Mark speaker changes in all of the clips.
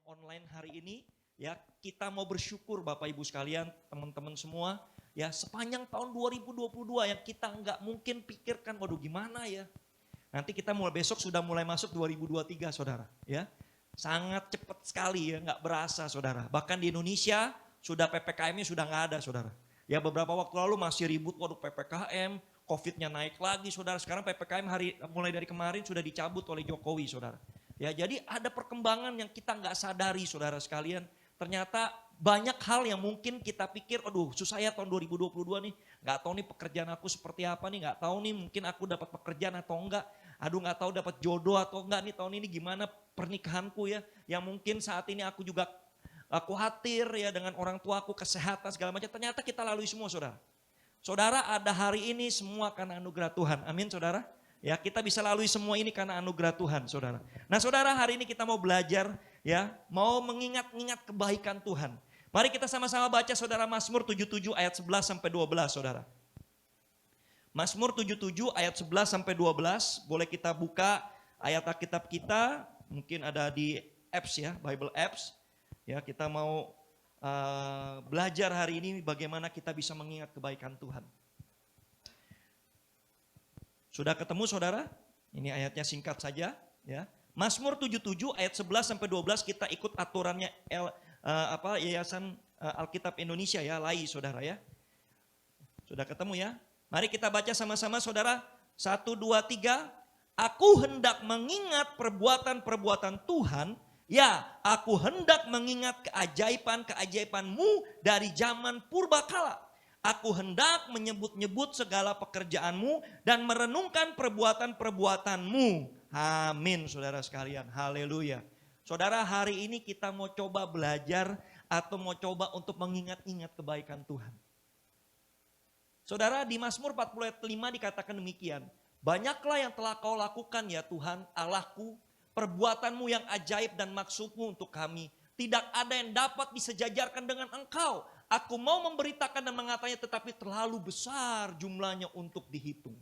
Speaker 1: online hari ini, ya kita mau bersyukur Bapak Ibu sekalian, teman-teman semua, ya sepanjang tahun 2022 yang kita nggak mungkin pikirkan, waduh gimana ya. Nanti kita mulai besok sudah mulai masuk 2023 saudara, ya. Sangat cepat sekali ya, nggak berasa saudara. Bahkan di Indonesia sudah PPKM-nya sudah nggak ada saudara. Ya beberapa waktu lalu masih ribut, waduh PPKM, COVID-nya naik lagi saudara. Sekarang PPKM mulai dari kemarin sudah dicabut oleh Jokowi saudara. Ya jadi ada perkembangan yang kita nggak sadari saudara sekalian. Ternyata banyak hal yang mungkin kita pikir, aduh susah ya tahun 2022 nih. Nggak tahu nih pekerjaan aku seperti apa nih, nggak tahu nih mungkin aku dapat pekerjaan atau enggak. Aduh nggak tahu dapat jodoh atau enggak nih tahun ini gimana pernikahanku ya. Yang mungkin saat ini aku juga khawatir ya dengan orang tuaku, kesehatan segala macam. Ternyata kita lalui semua saudara. Saudara ada hari ini semua karena anugerah Tuhan. Amin saudara. Ya kita bisa lalui semua ini karena anugerah Tuhan saudara. Nah saudara hari ini kita mau belajar ya. Mau mengingat-ingat kebaikan Tuhan. Mari kita sama-sama baca saudara Mazmur 77 ayat 11 sampai 12 saudara. Mazmur 77 ayat 11 sampai 12. Boleh kita buka ayat Alkitab kita. Mungkin ada di apps ya, Bible apps. Ya kita mau belajar hari ini bagaimana kita bisa mengingat kebaikan Tuhan. Sudah ketemu saudara? Ini ayatnya singkat saja ya. Mazmur 77 ayat 11 sampai 12 kita ikut aturannya Yayasan Alkitab Indonesia ya, LAI saudara ya. Sudah ketemu ya? Mari kita baca sama-sama saudara. 1, 2, 3. Aku hendak mengingat perbuatan-perbuatan Tuhan. Ya, aku hendak mengingat keajaiban-keajaiban-Mu dari zaman purbakala. Aku hendak menyebut-nyebut segala pekerjaan-Mu dan merenungkan perbuatan-perbuatan-Mu. Amin, saudara sekalian. Haleluya. Saudara, hari ini kita mau coba belajar atau mau coba untuk mengingat-ingat kebaikan Tuhan. Saudara, di Mazmur 40 ayat 5 dikatakan demikian. Banyaklah yang telah Kau lakukan ya Tuhan, Allahku, perbuatan-Mu yang ajaib dan maksud-Mu untuk kami. Tidak ada yang dapat disejajarkan dengan Engkau. Aku mau memberitakan dan mengatakannya tetapi terlalu besar jumlahnya untuk dihitung.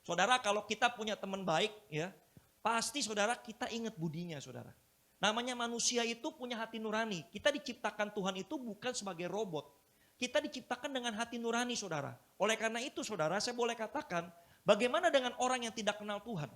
Speaker 1: Saudara kalau kita punya teman baik ya, pasti saudara kita ingat budinya saudara. Namanya manusia itu punya hati nurani. Kita diciptakan Tuhan itu bukan sebagai robot. Kita diciptakan dengan hati nurani saudara. Oleh karena itu saudara saya boleh katakan bagaimana dengan orang yang tidak kenal Tuhan.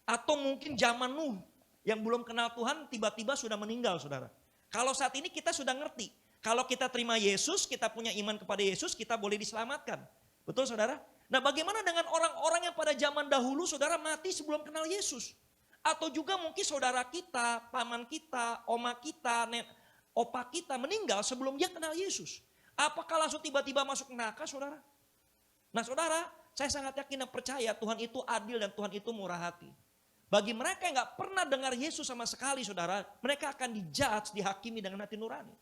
Speaker 1: Atau mungkin zaman Nuh yang belum kenal Tuhan tiba-tiba sudah meninggal saudara. Kalau saat ini kita sudah ngerti. Kalau kita terima Yesus, kita punya iman kepada Yesus, kita boleh diselamatkan. Betul saudara? Nah bagaimana dengan orang-orang yang pada zaman dahulu saudara mati sebelum kenal Yesus? Atau juga mungkin saudara kita, paman kita, oma kita, opa kita meninggal sebelum dia kenal Yesus. Apakah langsung tiba-tiba masuk neraka saudara? Nah saudara, saya sangat yakin dan percaya Tuhan itu adil dan Tuhan itu murah hati. Bagi mereka yang gak pernah dengar Yesus sama sekali saudara, mereka akan dijudge, dihakimi dengan hati nurani.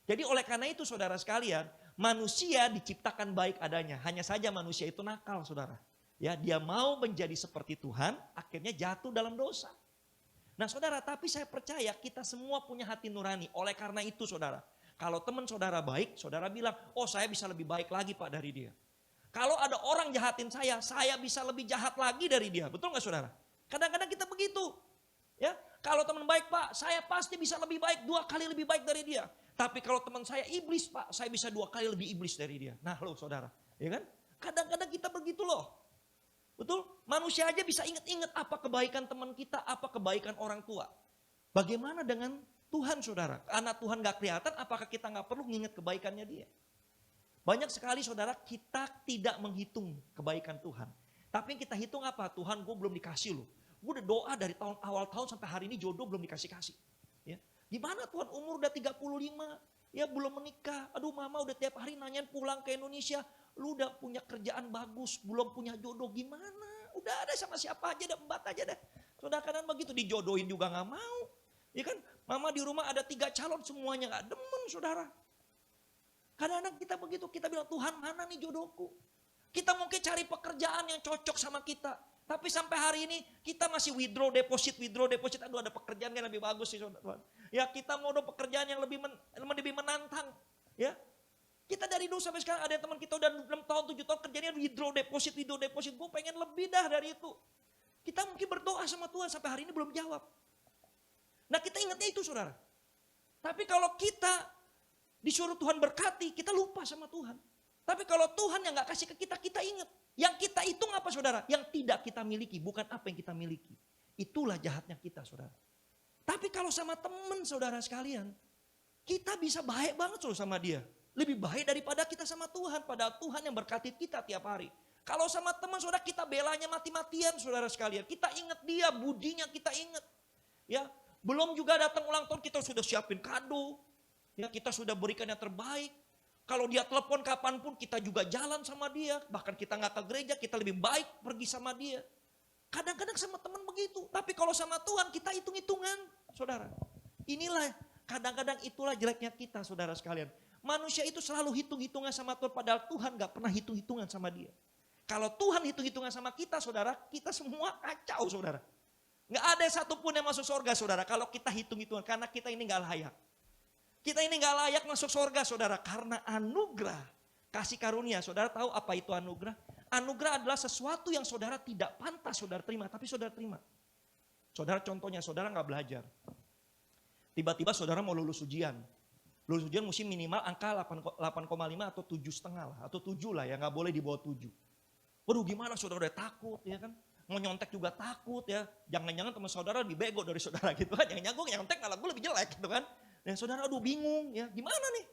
Speaker 1: Jadi oleh karena itu saudara sekalian, manusia diciptakan baik adanya. Hanya saja manusia itu nakal saudara. Ya, dia mau menjadi seperti Tuhan, akhirnya jatuh dalam dosa. Nah saudara, tapi saya percaya kita semua punya hati nurani. Oleh karena itu saudara, kalau teman saudara baik, saudara bilang, oh saya bisa lebih baik lagi Pak dari dia. Kalau ada orang jahatin saya bisa lebih jahat lagi dari dia. Betul gak saudara? Kadang-kadang kita begitu. Ya, kalau teman baik Pak, saya pasti bisa lebih baik 2 kali lebih baik dari dia. Tapi kalau teman saya iblis Pak, saya bisa 2 kali lebih iblis dari dia. Nah loh saudara, ya kan? Kadang-kadang kita begitu loh. Betul? Manusia aja bisa ingat-ingat apa kebaikan teman kita, apa kebaikan orang tua. Bagaimana dengan Tuhan saudara? Karena Tuhan gak kelihatan, apakah kita gak perlu mengingat kebaikannya dia? Banyak sekali saudara kita tidak menghitung kebaikan Tuhan. Tapi yang kita hitung apa? Tuhan gue belum dikasih loh. Gue udah doa dari awal tahun sampai hari ini jodoh belum dikasih-kasih. Ya. Gimana Tuhan umur udah 35, ya belum menikah. Aduh mama udah tiap hari nanyain pulang ke Indonesia. Lu udah punya kerjaan bagus, belum punya jodoh gimana? Udah ada sama siapa aja, ada embat aja deh. Saudara kadang begitu dijodohin juga gak mau. Ya kan mama di rumah ada 3 calon semuanya gak demen saudara. Kadang-kadang kita begitu, kita bilang Tuhan mana nih jodohku? Kita mungkin cari pekerjaan yang cocok sama kita. Tapi sampai hari ini kita masih withdraw deposit. Aduh ada pekerjaan yang lebih bagus sih Tuhan. Ya kita mau ada pekerjaan yang lebih menantang. Ya kita dari dulu sampai sekarang ada teman kita udah 6 tahun 7 tahun kerjanya withdraw deposit. Gue pengen lebih dah dari itu. Kita mungkin berdoa sama Tuhan sampai hari ini belum jawab. Nah kita ingatnya itu saudara. Tapi kalau kita disuruh Tuhan berkati, kita lupa sama Tuhan. Tapi kalau Tuhan yang gak kasih ke kita, kita ingat. Yang kita hitung apa saudara? Yang tidak kita miliki, bukan apa yang kita miliki. Itulah jahatnya kita saudara. Tapi kalau sama teman saudara sekalian, kita bisa baik banget sama dia. Lebih baik daripada kita sama Tuhan. Padahal Tuhan yang berkati kita tiap hari. Kalau sama teman saudara kita belanya mati-matian saudara sekalian. Kita ingat dia, budinya kita ingat. Ya, belum juga datang ulang tahun kita sudah siapin kado. Ya, kita sudah berikan yang terbaik. Kalau dia telepon kapanpun kita juga jalan sama dia. Bahkan kita nggak ke gereja, kita lebih baik pergi sama dia. Kadang-kadang sama teman begitu. Tapi kalau sama Tuhan kita hitung-hitungan saudara. Inilah kadang-kadang itulah jeleknya kita saudara sekalian. Manusia itu selalu hitung-hitungan sama Tuhan. Padahal Tuhan gak pernah hitung-hitungan sama dia. Kalau Tuhan hitung-hitungan sama kita saudara, kita semua kacau saudara. Gak ada satupun yang masuk surga saudara. Kalau kita hitung-hitungan, karena kita ini gak layak. Kita ini gak layak masuk surga saudara. Karena anugerah, kasih karunia. Saudara tahu apa itu anugerah? Anugerah adalah sesuatu yang saudara tidak pantas saudara terima. Tapi saudara terima. Saudara contohnya, saudara gak belajar. Tiba-tiba saudara mau lulus ujian. Lulus ujian mesti minimal angka 8,5 atau 7,5 lah. Atau 7 lah ya, gak boleh di bawah 7. Waduh gimana saudara udah takut ya kan. Mau nyontek juga takut ya. Jangan-jangan teman saudara lebih bego dari saudara gitu kan. Jangan-jangan gue nyontek malah gue lebih jelek gitu kan. Dan saudara aduh bingung ya, gimana nih.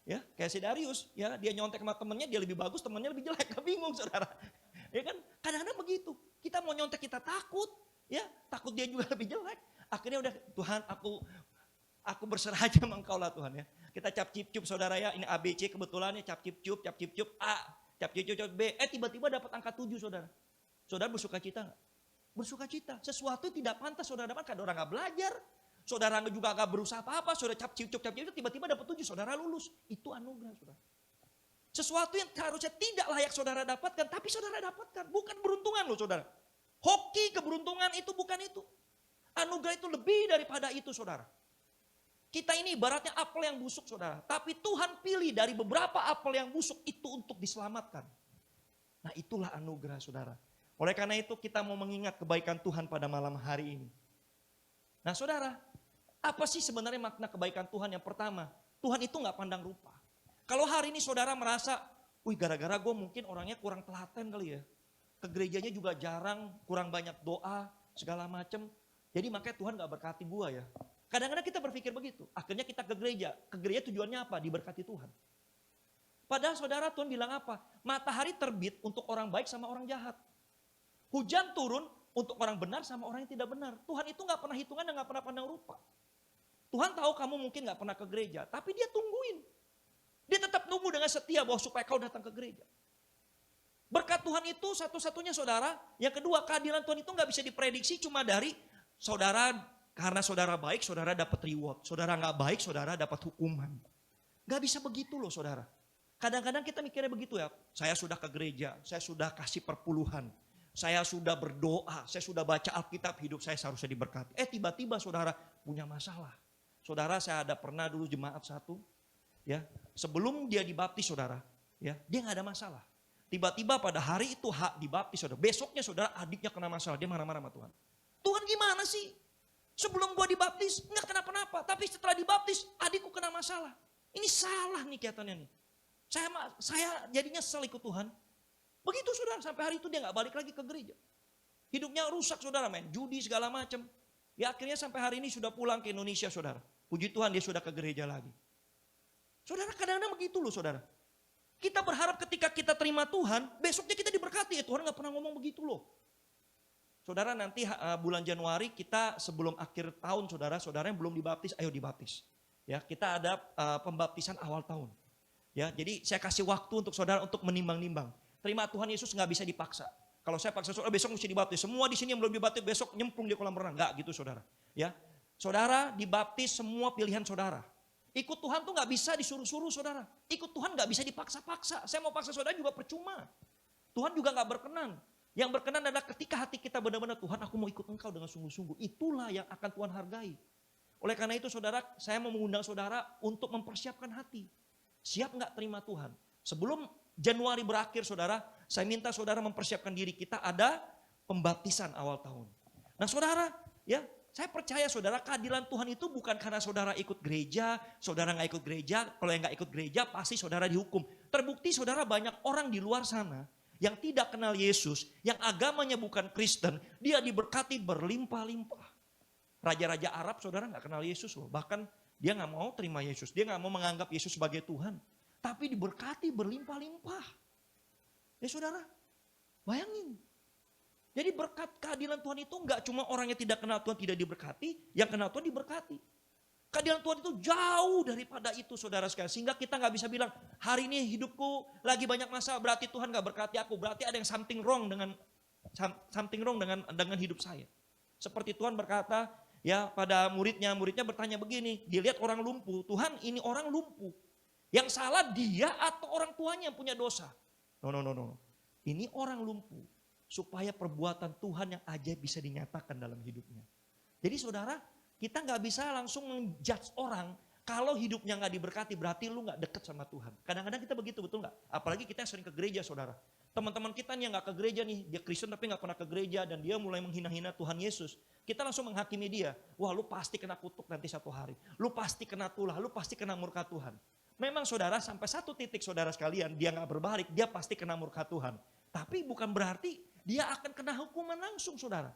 Speaker 1: Ya kayak si Darius ya, dia nyontek sama temennya dia lebih bagus, temennya lebih jelek. Bingung saudara. Ya kan kadang-kadang begitu. Kita mau nyontek kita takut ya. Takut dia juga lebih jelek. Akhirnya udah Tuhan aku berserah aja sama Engkau lah Tuhan ya. Kita cap cip cup saudara ya. Ini ABC kebetulan ya, cap cip cup A, cap cip cup B. Tiba-tiba dapat angka 7 saudara. Saudara bersuka cita gak? Bersuka cita. Sesuatu yang tidak pantas saudara dapat karena orang gak belajar. Saudara juga gak berusaha apa-apa. Saudara cap cip cup tiba-tiba dapat 7 saudara lulus. Itu anugerah saudara. Sesuatu yang harusnya tidak layak saudara dapatkan. Tapi saudara dapatkan. Bukan beruntungan loh saudara. Hoki keberuntungan itu bukan itu. Anugerah itu lebih daripada itu saudara. Kita ini ibaratnya apel yang busuk saudara. Tapi Tuhan pilih dari beberapa apel yang busuk itu untuk diselamatkan. Nah itulah anugerah saudara. Oleh karena itu kita mau mengingat kebaikan Tuhan pada malam hari ini. Nah saudara, apa sih sebenarnya makna kebaikan Tuhan? Yang pertama, Tuhan itu gak pandang rupa. Kalau hari ini saudara merasa, gara-gara gue mungkin orangnya kurang telaten kali ya. Ke gerejanya juga jarang, kurang banyak doa, segala macam. Jadi makanya Tuhan gak berkati gue ya. Kadang-kadang kita berpikir begitu. Akhirnya kita ke gereja. Ke gereja tujuannya apa? Diberkati Tuhan. Padahal saudara Tuhan bilang apa? Matahari terbit untuk orang baik sama orang jahat. Hujan turun untuk orang benar sama orang yang tidak benar. Tuhan itu gak pernah hitungan dan gak pernah pandang rupa. Tuhan tahu kamu mungkin gak pernah ke gereja. Tapi dia tungguin. Dia tetap nunggu dengan setia bahwa supaya kau datang ke gereja. Berkat Tuhan itu satu-satunya saudara. Yang kedua, kehadiran Tuhan itu gak bisa diprediksi cuma dari saudara. Karena saudara baik, saudara dapat reward. Saudara gak baik, saudara dapat hukuman. Gak bisa begitu loh saudara. Kadang-kadang kita mikirnya begitu ya. Saya sudah ke gereja, saya sudah kasih perpuluhan. Saya sudah berdoa, saya sudah baca Alkitab, hidup saya seharusnya diberkati. Tiba-tiba saudara punya masalah. Saudara saya ada pernah dulu jemaat satu. Ya, sebelum dia dibaptis saudara, ya dia gak ada masalah. Tiba-tiba pada hari itu dibaptis saudara. Besoknya saudara adiknya kena masalah, dia marah-marah sama Tuhan. Tuhan gimana sih? Sebelum gua dibaptis nggak kenapa-napa, tapi setelah dibaptis adikku kena masalah. Ini salah nih kelihatannya nih. Saya jadinya nyesel ikut Tuhan. Begitu saudara, sampai hari itu dia nggak balik lagi ke gereja. Hidupnya rusak saudara, main judi segala macam. Ya akhirnya sampai hari ini sudah pulang ke Indonesia saudara. Puji Tuhan dia sudah ke gereja lagi. Saudara kadang-kadang begitu loh saudara. Kita berharap ketika kita terima Tuhan, besoknya kita diberkati. Tuhan nggak pernah ngomong begitu loh. Saudara nanti bulan Januari kita sebelum akhir tahun saudara yang belum dibaptis, ayo dibaptis. Ya, kita ada pembaptisan awal tahun. Ya, jadi saya kasih waktu untuk saudara untuk menimbang-nimbang. Terima Tuhan Yesus nggak bisa dipaksa. Kalau saya paksa saudara besok mesti dibaptis. Semua di sini yang belum dibaptis besok nyemplung di kolam renang, enggak gitu saudara. Ya, saudara dibaptis semua pilihan saudara. Ikut Tuhan tuh nggak bisa disuruh-suruh saudara. Ikut Tuhan nggak bisa dipaksa-paksa. Saya mau paksa saudara juga percuma. Tuhan juga nggak berkenan. Yang berkenan adalah ketika hati kita benar-benar Tuhan aku mau ikut Engkau dengan sungguh-sungguh. Itulah yang akan Tuhan hargai. Oleh karena itu saudara, saya mau mengundang saudara untuk mempersiapkan hati. Siap nggak terima Tuhan? Sebelum Januari berakhir saudara, saya minta saudara mempersiapkan diri kita ada pembaptisan awal tahun. Nah saudara, ya Saya percaya saudara, keadilan Tuhan itu bukan karena saudara ikut gereja, saudara nggak ikut gereja, kalau yang nggak ikut gereja pasti saudara dihukum. Terbukti saudara banyak orang di luar sana yang tidak kenal Yesus, yang agamanya bukan Kristen, dia diberkati berlimpah-limpah. Raja-raja Arab saudara nggak kenal Yesus loh, bahkan dia nggak mau terima Yesus, dia nggak mau menganggap Yesus sebagai Tuhan. Tapi diberkati berlimpah-limpah. Ya saudara, bayangin. Jadi berkat keadilan Tuhan itu enggak cuma orang yang tidak kenal Tuhan tidak diberkati, yang kenal Tuhan diberkati. Keadilan Tuhan itu jauh daripada itu saudara sekalian. Sehingga kita nggak bisa bilang, hari ini hidupku lagi banyak masalah, berarti Tuhan nggak berkati aku. Berarti ada yang something wrong dengan hidup saya. Seperti Tuhan berkata ya pada muridnya bertanya begini, dia lihat orang lumpuh, Tuhan ini orang lumpuh. Yang salah dia atau orang tuanya yang punya dosa? No. Ini orang lumpuh. Supaya perbuatan Tuhan yang ajaib bisa dinyatakan dalam hidupnya. Jadi saudara, kita nggak bisa langsung menjudge orang kalau hidupnya nggak diberkati berarti lu nggak deket sama Tuhan. Kadang-kadang kita begitu, betul nggak? Apalagi kita yang sering ke gereja saudara. Teman-teman kita nih yang nggak ke gereja nih, dia Kristen tapi nggak pernah ke gereja dan dia mulai menghina-hina Tuhan Yesus. Kita langsung menghakimi dia, wah lu pasti kena kutuk nanti satu hari. Lu pasti kena tulah, lu pasti kena murka Tuhan. Memang saudara sampai satu titik saudara sekalian dia nggak berbalik, dia pasti kena murka Tuhan. Tapi bukan berarti dia akan kena hukuman langsung saudara.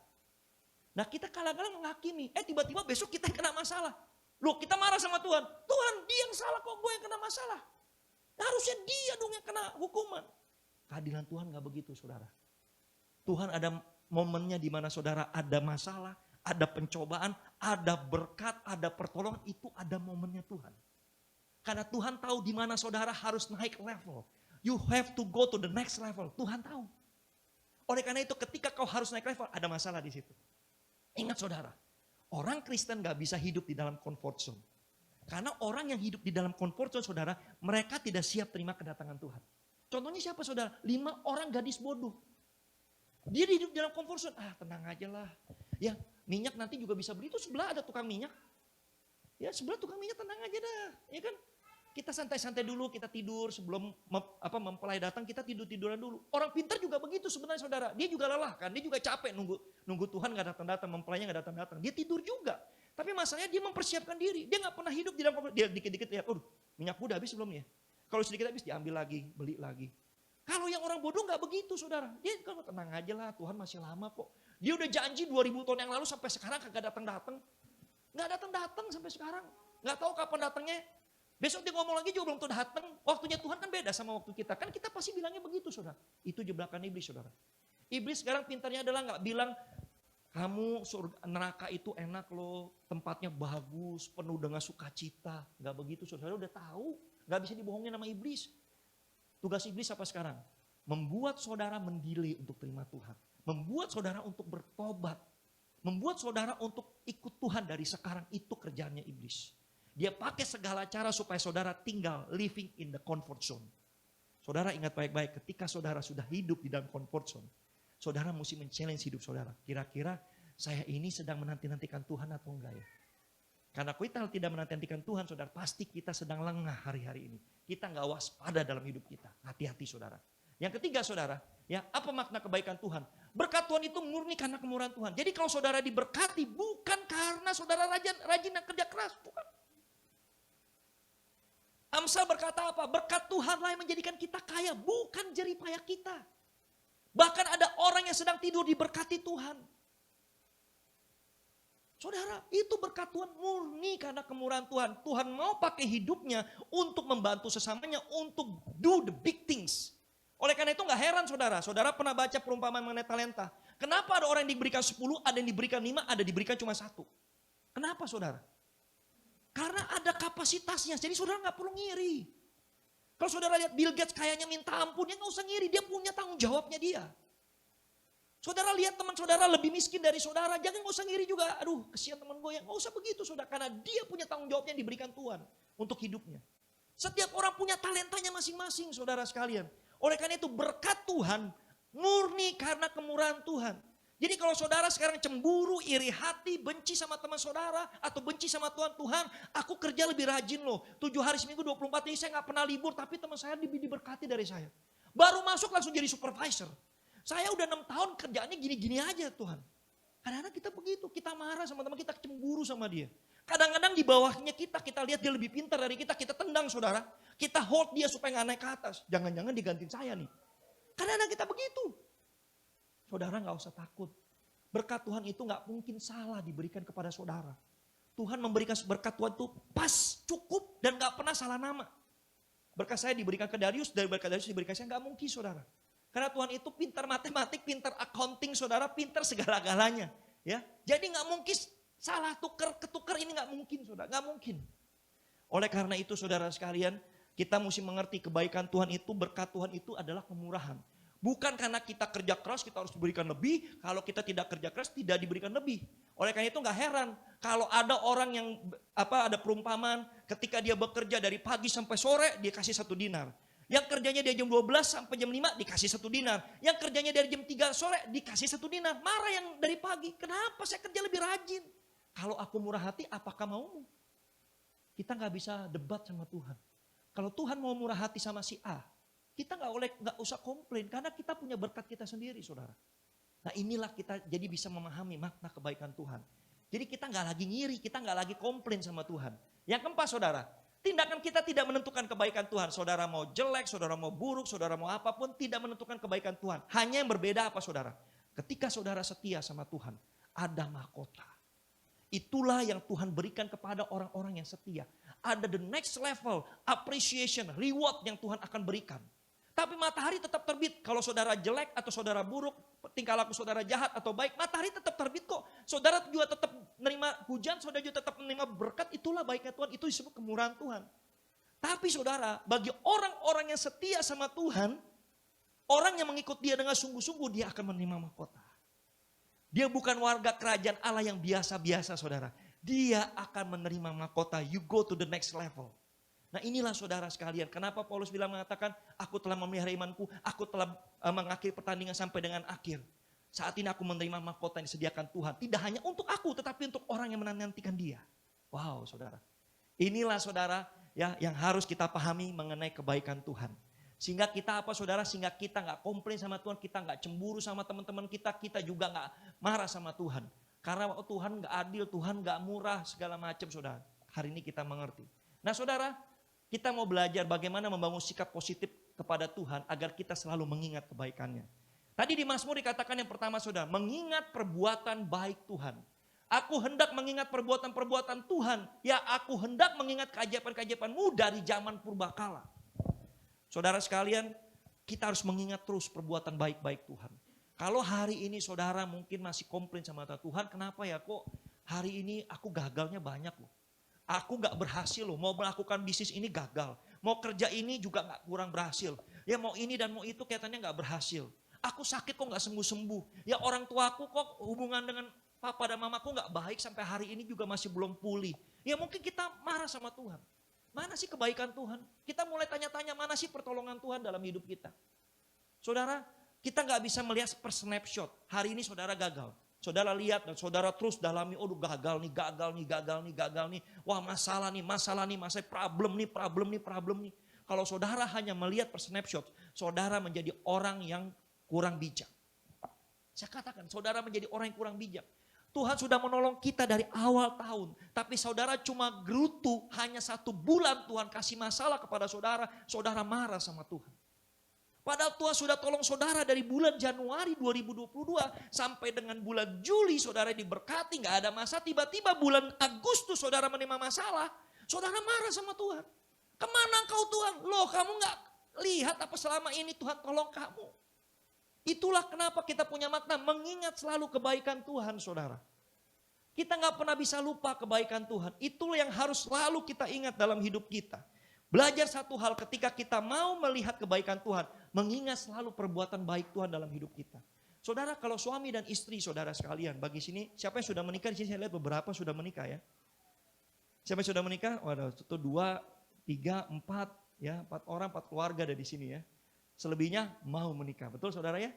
Speaker 1: Nah kita kadang-kadang menghakimi, tiba-tiba besok kita yang kena masalah. Loh kita marah sama Tuhan, Tuhan dia yang salah kok gue yang kena masalah. Nah, harusnya dia dong yang kena hukuman. Keadilan Tuhan gak begitu saudara. Tuhan ada momennya di mana saudara ada masalah, ada pencobaan, ada berkat, ada pertolongan, itu ada momennya Tuhan. Karena Tuhan tahu di mana saudara harus naik level. You have to go to the next level, Tuhan tahu. Oleh karena itu ketika kau harus naik level, ada masalah di situ. Ingat saudara, orang Kristen gak bisa hidup di dalam comfort zone. Karena orang yang hidup di dalam comfort zone saudara, mereka tidak siap terima kedatangan Tuhan. Contohnya siapa saudara? 5 orang gadis bodoh. Dia hidup di dalam comfort zone, tenang aja lah. Ya minyak nanti juga bisa beli, itu sebelah ada tukang minyak. Ya sebelah tukang minyak tenang aja dah, ya kan. Kita santai-santai dulu, kita tidur sebelum mempelai datang, kita tiduran dulu. Orang pintar juga begitu sebenarnya saudara. Dia juga lelah kan, dia juga capek nunggu Tuhan gak datang-datang, mempelainya gak datang-datang. Dia tidur juga. Tapi masalahnya dia mempersiapkan diri. Dia gak pernah hidup di dalam komfort. Dia dikit-dikit lihat, minyak udah habis belum ya? Kalau sedikit habis diambil lagi, beli lagi. Kalau yang orang bodoh gak begitu saudara. Dia kalau tenang aja lah, Tuhan masih lama kok. Dia udah janji 2000 tahun yang lalu sampai sekarang kagak datang-datang. Gak datang-datang sampai sekarang. Gak tahu kapan datangnya. Besok dia ngomong lagi juga belum tuh datang. Waktunya Tuhan kan beda sama waktu kita. Kan kita pasti bilangnya begitu saudara. Itu jebakan iblis saudara. Iblis sekarang pintarnya adalah gak bilang, kamu neraka itu enak loh, tempatnya bagus, penuh dengan sukacita. Gak begitu saudara, udah tahu. Gak bisa dibohongin sama iblis. Tugas iblis apa sekarang? Membuat saudara mendelay untuk terima Tuhan. Membuat saudara untuk bertobat. Membuat saudara untuk ikut Tuhan dari sekarang, itu kerjaannya iblis. Dia pakai segala cara supaya saudara tinggal living in the comfort zone. Saudara ingat baik-baik, ketika saudara sudah hidup di dalam comfort zone, saudara mesti men-challenge hidup saudara. Kira-kira saya ini sedang menanti-nantikan Tuhan atau enggak ya? Karena kita tidak menanti-nantikan Tuhan, saudara, pasti kita sedang lengah hari-hari ini. Kita enggak waspada dalam hidup kita. Hati-hati saudara. Yang ketiga saudara, ya apa makna kebaikan Tuhan? Berkat Tuhan itu murni karena kemurahan Tuhan. Jadi kalau saudara diberkati bukan karena saudara rajin dan kerja keras, bukan. Amsal berkata apa? Berkat Tuhanlah yang menjadikan kita kaya, bukan jeripayah kita. Bahkan ada orang yang sedang tidur diberkati Tuhan. Saudara, itu berkat Tuhan murni karena kemurahan Tuhan. Tuhan mau pakai hidupnya untuk membantu sesamanya, untuk do the big things. Oleh karena itu gak heran saudara. Saudara pernah baca perumpamaan mengenai talenta. Kenapa ada orang yang diberikan 10, ada yang diberikan 5, ada yang diberikan cuma 1? Kenapa saudara? Karena ada kapasitasnya, jadi saudara gak perlu ngiri. Kalau saudara lihat Bill Gates kayaknya minta ampun, ya gak usah ngiri, dia punya tanggung jawabnya dia. Saudara lihat teman saudara lebih miskin dari saudara, jangan gak usah ngiri juga. Aduh kesian teman gue, ya gak usah begitu saudara, karena dia punya tanggung jawabnya yang diberikan Tuhan untuk hidupnya. Setiap orang punya talentanya masing-masing saudara sekalian. Oleh karena itu berkat Tuhan murni karena kemurahan Tuhan. Jadi kalau saudara sekarang cemburu, iri hati, benci sama teman saudara, atau benci sama Tuhan, aku kerja lebih rajin loh. 7 hari seminggu, 24 hari saya gak pernah libur, tapi teman saya diberkati dari saya. Baru masuk langsung jadi supervisor. Saya udah 6 tahun kerjaannya gini-gini aja Tuhan. Kadang-kadang kita begitu, kita marah sama teman kita, cemburu sama dia. Kadang-kadang di bawahnya kita lihat dia lebih pintar dari kita tendang saudara. Kita hold dia supaya nggak naik ke atas. Jangan-jangan digantiin saya nih. Kadang-kadang kita begitu. Saudara nggak usah takut. Berkat Tuhan itu nggak mungkin salah diberikan kepada saudara. Tuhan memberikan berkat Tuhan itu pas, cukup, dan nggak pernah salah nama. Berkat saya diberikan ke Darius, dari berkat Darius diberikan saya, nggak mungkin saudara. Karena Tuhan itu pintar matematik, pintar accounting saudara, pintar segala-galanya. Ya, jadi nggak mungkin salah ketukar ini nggak mungkin saudara, nggak mungkin. Oleh karena itu saudara sekalian, kita mesti mengerti kebaikan Tuhan itu, berkat Tuhan itu adalah kemurahan. Bukan karena kita kerja keras kita harus diberikan lebih, kalau kita tidak kerja keras tidak diberikan lebih. Oleh karena itu nggak heran kalau ada orang yang ada perumpamaan ketika dia bekerja dari pagi sampai sore dia kasih 1 dinar. Yang kerjanya dari jam 12 sampai jam 5 dikasih 1 dinar. Yang kerjanya dari jam 3 sore dikasih 1 dinar. Marah yang dari pagi, kenapa saya kerja lebih rajin? Kalau aku murah hati apakah maumu? Kita nggak bisa debat sama Tuhan. Kalau Tuhan mau murah hati sama si A, kita nggak usah komplain karena kita punya berkat kita sendiri, saudara. Nah inilah kita jadi bisa memahami makna kebaikan Tuhan. Jadi kita nggak lagi ngiri, kita nggak lagi komplain sama Tuhan. Yang keempat, saudara, tindakan kita tidak menentukan kebaikan Tuhan. Saudara mau jelek, saudara mau buruk, saudara mau apapun, tidak menentukan kebaikan Tuhan. Hanya yang berbeda apa, saudara? Ketika saudara setia sama Tuhan, ada mahkota. Itulah yang Tuhan berikan kepada orang-orang yang setia. Ada the next level, appreciation, reward yang Tuhan akan berikan. Tapi matahari tetap terbit. Kalau saudara jelek atau saudara buruk, tingkah laku saudara jahat atau baik, matahari tetap terbit kok. Saudara juga tetap menerima hujan, saudara juga tetap menerima berkat. Itulah baiknya Tuhan, itu disebut kemurahan Tuhan. Tapi saudara, bagi orang-orang yang setia sama Tuhan, orang yang mengikut dia dengan sungguh-sungguh, dia akan menerima mahkota. Dia bukan warga kerajaan Allah yang biasa-biasa saudara. Dia akan menerima mahkota, you go to the next level. Nah inilah saudara sekalian, kenapa Paulus bilang mengatakan, aku telah memelihara imanku, aku telah mengakhiri pertandingan sampai dengan akhir. Saat ini aku menerima mahkota yang disediakan Tuhan. Tidak hanya untuk aku, tetapi untuk orang yang menantikan dia. Wow saudara. Inilah saudara ya yang harus kita pahami mengenai kebaikan Tuhan. Sehingga kita apa saudara, sehingga kita gak komplain sama Tuhan, kita gak cemburu sama teman-teman kita juga gak marah sama Tuhan. Karena Tuhan gak adil, Tuhan gak murah, segala macam saudara. Hari ini kita mengerti. Nah saudara, kita mau belajar bagaimana membangun sikap positif kepada Tuhan agar kita selalu mengingat kebaikannya. Tadi di Mazmur dikatakan yang pertama saudara, mengingat perbuatan baik Tuhan. Aku hendak mengingat perbuatan-perbuatan Tuhan. Ya aku hendak mengingat keajaiban-keajaiban-Mu dari zaman purbakala. Saudara sekalian, kita harus mengingat terus perbuatan baik-baik Tuhan. Kalau hari ini saudara mungkin masih komplain sama Tuhan, kenapa ya kok hari ini aku gagalnya banyak loh. Aku gak berhasil loh, mau melakukan bisnis ini gagal. Mau kerja ini juga gak kurang berhasil. Ya mau ini dan mau itu kelihatannya gak berhasil. Aku sakit kok gak sembuh-sembuh. Ya orang tuaku kok hubungan dengan papa dan mamaku gak baik sampai hari ini juga masih belum pulih. Ya mungkin kita marah sama Tuhan. Mana sih kebaikan Tuhan? Kita mulai tanya-tanya mana sih pertolongan Tuhan dalam hidup kita. Saudara, kita gak bisa melihat per snapshot. Hari ini saudara gagal. Saudara lihat dan saudara terus dalami, oh gagal nih. Wah masalah nih, problem nih. Kalau saudara hanya melihat per snapshot, saudara menjadi orang yang kurang bijak. Saya katakan, saudara menjadi orang yang kurang bijak. Tuhan sudah menolong kita dari awal tahun. Tapi saudara cuma gerutu, hanya 1 bulan Tuhan kasih masalah kepada saudara, saudara marah sama Tuhan. Padahal Tuhan sudah tolong saudara dari bulan Januari 2022 sampai dengan bulan Juli saudara diberkati, gak ada masalah. Tiba-tiba bulan Agustus saudara menerima masalah, saudara marah sama Tuhan. Kemana engkau Tuhan? Loh kamu gak lihat apa selama ini Tuhan tolong kamu? Itulah kenapa kita punya makna mengingat selalu kebaikan Tuhan saudara. Kita gak pernah bisa lupa kebaikan Tuhan. Itulah yang harus selalu kita ingat dalam hidup kita. Belajar satu hal ketika kita mau melihat kebaikan Tuhan. Mengingat selalu perbuatan baik Tuhan dalam hidup kita. Saudara kalau suami dan istri saudara sekalian. Bagi sini siapa yang sudah menikah? Di sini saya lihat beberapa sudah menikah ya. Siapa yang sudah menikah? Waduh itu 2, 3, 4. Ya 4 orang 4 keluarga ada di sini ya. Selebihnya mau menikah. Betul saudara ya?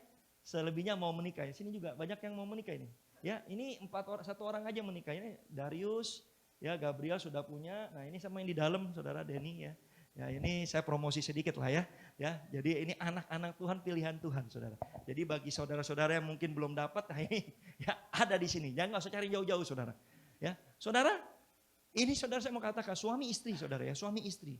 Speaker 1: Selebihnya mau menikah. Di sini juga banyak yang mau menikah ini. Ya ini 1 orang aja menikah. Ini Darius. Ya Gabriel sudah punya, nah ini sama yang di dalam saudara Denny ya. Ya ini saya promosi sedikit lah ya. Ya, jadi ini anak-anak Tuhan pilihan Tuhan, saudara. Jadi bagi saudara-saudara yang mungkin belum dapat, nah ini ya ada di sini. Jangan nggak usah cari jauh-jauh, saudara. Ya, saudara, ini saudara saya mau katakan suami istri, saudara ya, suami istri.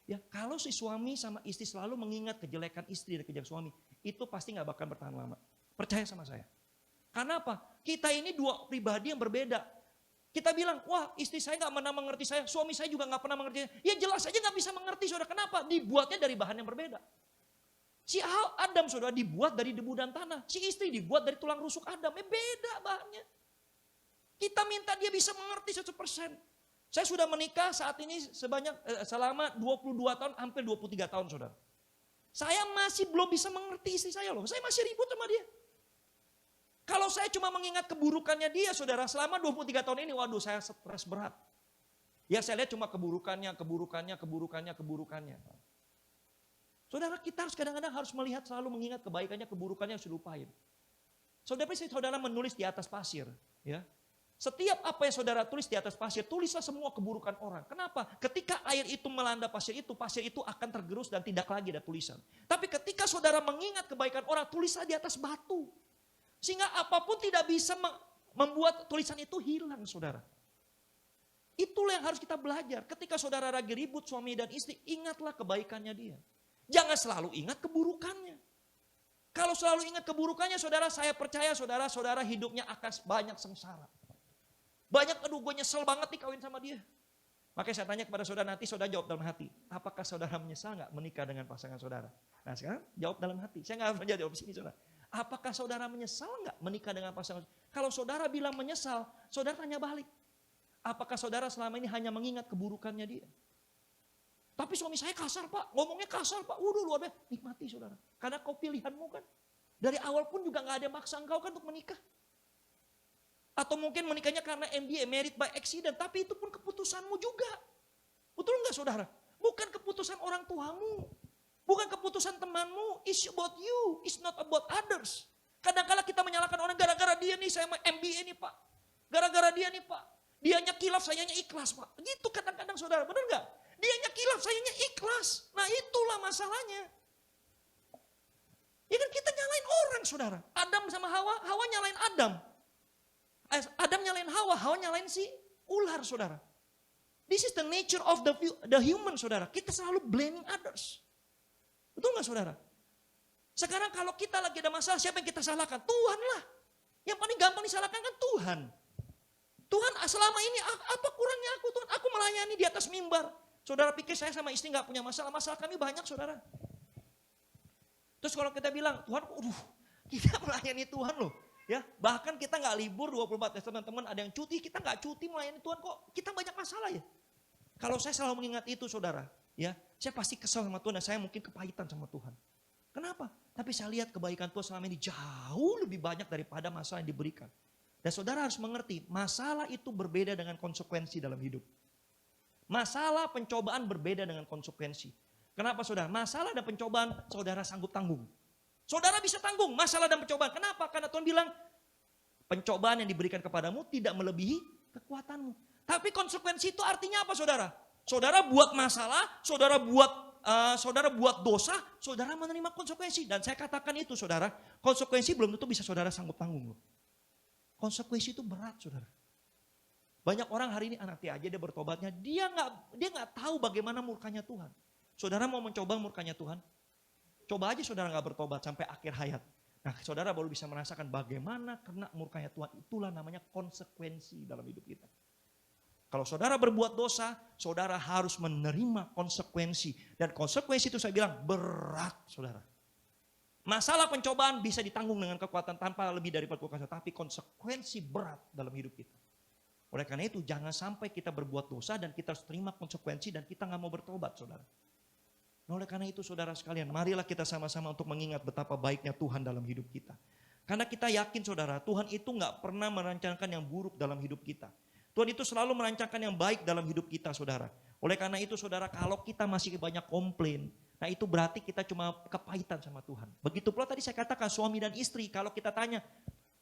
Speaker 1: Ya, kalau si suami sama istri selalu mengingat kejelekan istri dan kejelekan suami, itu pasti nggak bakal bertahan lama. Percaya sama saya. Karena apa? Kita ini dua pribadi yang berbeda. Kita bilang, wah istri saya nggak pernah mengerti saya, suami saya juga nggak pernah mengerti saya. Ya jelas saja nggak bisa mengerti, saudara. Kenapa? Dibuatnya dari bahan yang berbeda. Si Adam, saudara, dibuat dari debu dan tanah. Si istri dibuat dari tulang rusuk Adam. Beda bahannya. Kita minta dia bisa mengerti 100%. Saya sudah menikah saat ini selama 22 tahun, hampir 23 tahun, saudara. Saya masih belum bisa mengerti istri saya loh. Saya masih ribut sama dia. Kalau saya cuma mengingat keburukannya dia, saudara, selama 23 tahun ini, waduh saya stres berat. Ya saya lihat cuma keburukannya. Saudara, kita harus kadang-kadang harus melihat selalu mengingat kebaikannya, keburukannya harus dilupain. Saudara menulis di atas pasir. Ya. Setiap apa yang saudara tulis di atas pasir, tulislah semua keburukan orang. Kenapa? Ketika air itu melanda pasir itu akan tergerus dan tidak lagi ada tulisan. Tapi ketika saudara mengingat kebaikan orang, tulislah di atas batu. Sehingga apapun tidak bisa membuat tulisan itu hilang, saudara. Itulah yang harus kita belajar. Ketika saudara lagi ribut suami dan istri, ingatlah kebaikannya dia. Jangan selalu ingat keburukannya. Kalau selalu ingat keburukannya, saudara, saya percaya saudara hidupnya akan banyak sengsara. Banyak, aduh gue nyesel banget nih kawin sama dia. Makanya saya tanya kepada saudara, nanti saudara jawab dalam hati. Apakah saudara menyesal nggak menikah dengan pasangan saudara? Nah sekarang jawab dalam hati. Saya nggak harus jawab di sini, saudara. Apakah saudara menyesal nggak menikah dengan pasangan? Kalau saudara bilang menyesal, saudara tanya balik. Apakah saudara selama ini hanya mengingat keburukannya dia? Tapi suami saya kasar pak, ngomongnya kasar pak. Waduh luar biasa, nikmati saudara. Karena kau pilihanmu kan. Dari awal pun juga nggak ada maksa engkau kan untuk menikah. Atau mungkin menikahnya karena MBA, married by accident. Tapi itu pun keputusanmu juga. Betul nggak saudara? Bukan keputusan orang tuamu. Bukan keputusan temanmu, it's about you, it's not about others. Kadang-kadang kita menyalahkan orang gara-gara dia nih, saya MBA nih pak. Gara-gara dia nih pak, dianya kilaf, sayanya ikhlas pak. Gitu kadang-kadang saudara, benar nggak? Dianya kilaf, sayanya ikhlas. Nah itulah masalahnya. Ya kan kita nyalain orang saudara. Adam sama Hawa, Hawa nyalain Adam. Adam nyalain Hawa, Hawa nyalain si ular saudara. This is the nature of the human saudara. Kita selalu blaming others. Betul nggak saudara? Sekarang kalau kita lagi ada masalah, siapa yang kita salahkan? Tuhan lah. Yang paling gampang disalahkan kan Tuhan. Tuhan selama ini apa kurangnya aku Tuhan? Aku melayani di atas mimbar. Saudara pikir saya sama istri nggak punya masalah? Masalah kami banyak saudara. Terus kalau kita bilang, Tuhan, kita melayani Tuhan loh. Ya, bahkan kita nggak libur 24 jam, teman-teman ada yang cuti, kita nggak cuti melayani Tuhan kok. Kita banyak masalah ya. Kalau saya selalu mengingat itu saudara. Ya, saya pasti kesal sama Tuhan dan saya mungkin kepahitan sama Tuhan. Kenapa? Tapi saya lihat kebaikan Tuhan selama ini jauh lebih banyak daripada masalah yang diberikan. Dan saudara harus mengerti, masalah itu berbeda dengan konsekuensi dalam hidup. Masalah pencobaan berbeda dengan konsekuensi. Kenapa saudara? Masalah dan pencobaan saudara sanggup tanggung. Saudara bisa tanggung masalah dan pencobaan. Kenapa? Karena Tuhan bilang, pencobaan yang diberikan kepadamu tidak melebihi kekuatanmu. Tapi konsekuensi itu artinya apa saudara? Saudara buat masalah, saudara buat dosa, saudara menerima konsekuensi. Dan saya katakan itu saudara, konsekuensi belum tentu bisa saudara sanggup tanggung. Konsekuensi itu berat saudara. Banyak orang hari ini anak aja dia bertobatnya, dia nggak tahu bagaimana murkanya Tuhan. Saudara mau mencoba murkanya Tuhan? Coba aja saudara nggak bertobat sampai akhir hayat. Nah saudara baru bisa merasakan bagaimana kena murkanya Tuhan. Itulah namanya konsekuensi dalam hidup kita. Kalau saudara berbuat dosa, saudara harus menerima konsekuensi. Dan konsekuensi itu saya bilang berat saudara. Masalah pencobaan bisa ditanggung dengan kekuatan tanpa lebih dari kekuatan. Tapi konsekuensi berat dalam hidup kita. Oleh karena itu jangan sampai kita berbuat dosa dan kita harus terima konsekuensi dan kita nggak mau bertobat saudara. Nah, oleh karena itu saudara sekalian, marilah kita sama-sama untuk mengingat betapa baiknya Tuhan dalam hidup kita. Karena kita yakin saudara, Tuhan itu nggak pernah merancangkan yang buruk dalam hidup kita. Tuhan itu selalu merancangkan yang baik dalam hidup kita saudara. Oleh karena itu saudara, kalau kita masih banyak komplain, nah itu berarti kita cuma kepahitan sama Tuhan. Begitu pula tadi saya katakan suami dan istri, kalau kita tanya,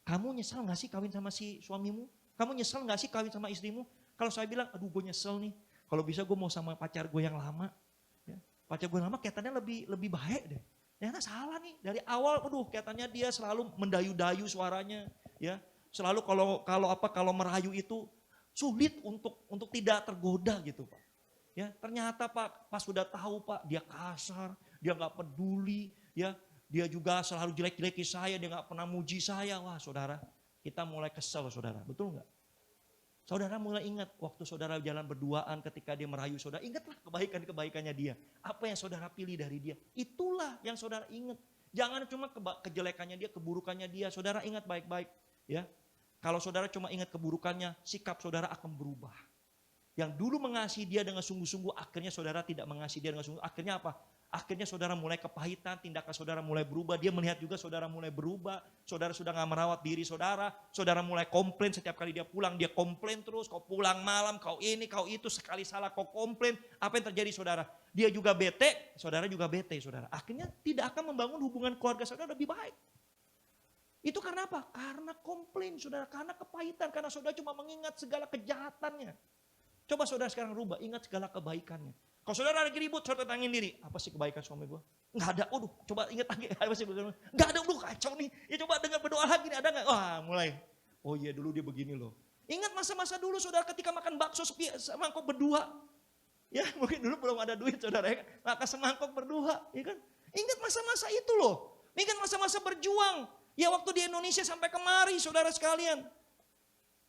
Speaker 1: kamu nyesel gak sih kawin sama si suamimu? Kamu nyesel gak sih kawin sama istrimu? Kalau saya bilang, aduh gue nyesel nih, kalau bisa gue mau sama pacar gue yang lama. Ya. Pacar gue lama kelihatannya lebih baik deh. Ternyata salah nih. Dari awal, kelihatannya dia selalu mendayu-dayu suaranya, ya. Selalu kalau merayu itu sulit untuk tidak tergoda gitu, Pak. Ya, ternyata Pak, pas sudah tahu Pak, dia kasar, dia nggak peduli, ya. Dia juga selalu jelek-jeleki saya, dia nggak pernah muji saya. Wah, saudara, kita mulai kesel, saudara. Betul nggak? Saudara mulai ingat waktu saudara jalan berduaan ketika dia merayu saudara. Ingatlah kebaikan-kebaikannya dia. Apa yang saudara pilih dari dia. Itulah yang saudara ingat. Jangan cuma kejelekannya dia, keburukannya dia. Saudara ingat baik-baik. Ya, kalau saudara cuma ingat keburukannya, sikap saudara akan berubah. Yang dulu mengasihi dia dengan sungguh-sungguh, akhirnya saudara tidak mengasihi dia dengan sungguh. Akhirnya apa? Akhirnya saudara mulai kepahitan, tindakan saudara mulai berubah. Dia melihat juga saudara mulai berubah. Saudara sudah gak merawat diri saudara. Saudara mulai komplain setiap kali dia pulang. Dia komplain terus, kau pulang malam, kau ini, kau itu. Sekali salah kau komplain. Apa yang terjadi saudara? Dia juga bete, saudara juga bete saudara. Akhirnya tidak akan membangun hubungan keluarga saudara lebih baik. Itu karena apa? Karena komplain saudara, karena kepahitan. Karena saudara cuma mengingat segala kejahatannya. Coba saudara sekarang rubah, ingat segala kebaikannya. Kalau saudara lagi ribut, saudara tanyaan diri, apa sih kebaikan suami gue? Nggak ada, coba ingat lagi, apa sih kebaikan? Nggak ada, kacau nih. Ya coba dengar berdoa lagi nih, ada nggak? Wah mulai, oh iya dulu dia begini loh. Ingat masa-masa dulu saudara ketika makan bakso semangkok berdua. Ya mungkin dulu belum ada duit saudara, ya kan? Makan semangkok berdua, ya kan? Ingat masa-masa itu loh. Ingat masa-masa berjuang. Ya waktu di Indonesia sampai kemari saudara sekalian.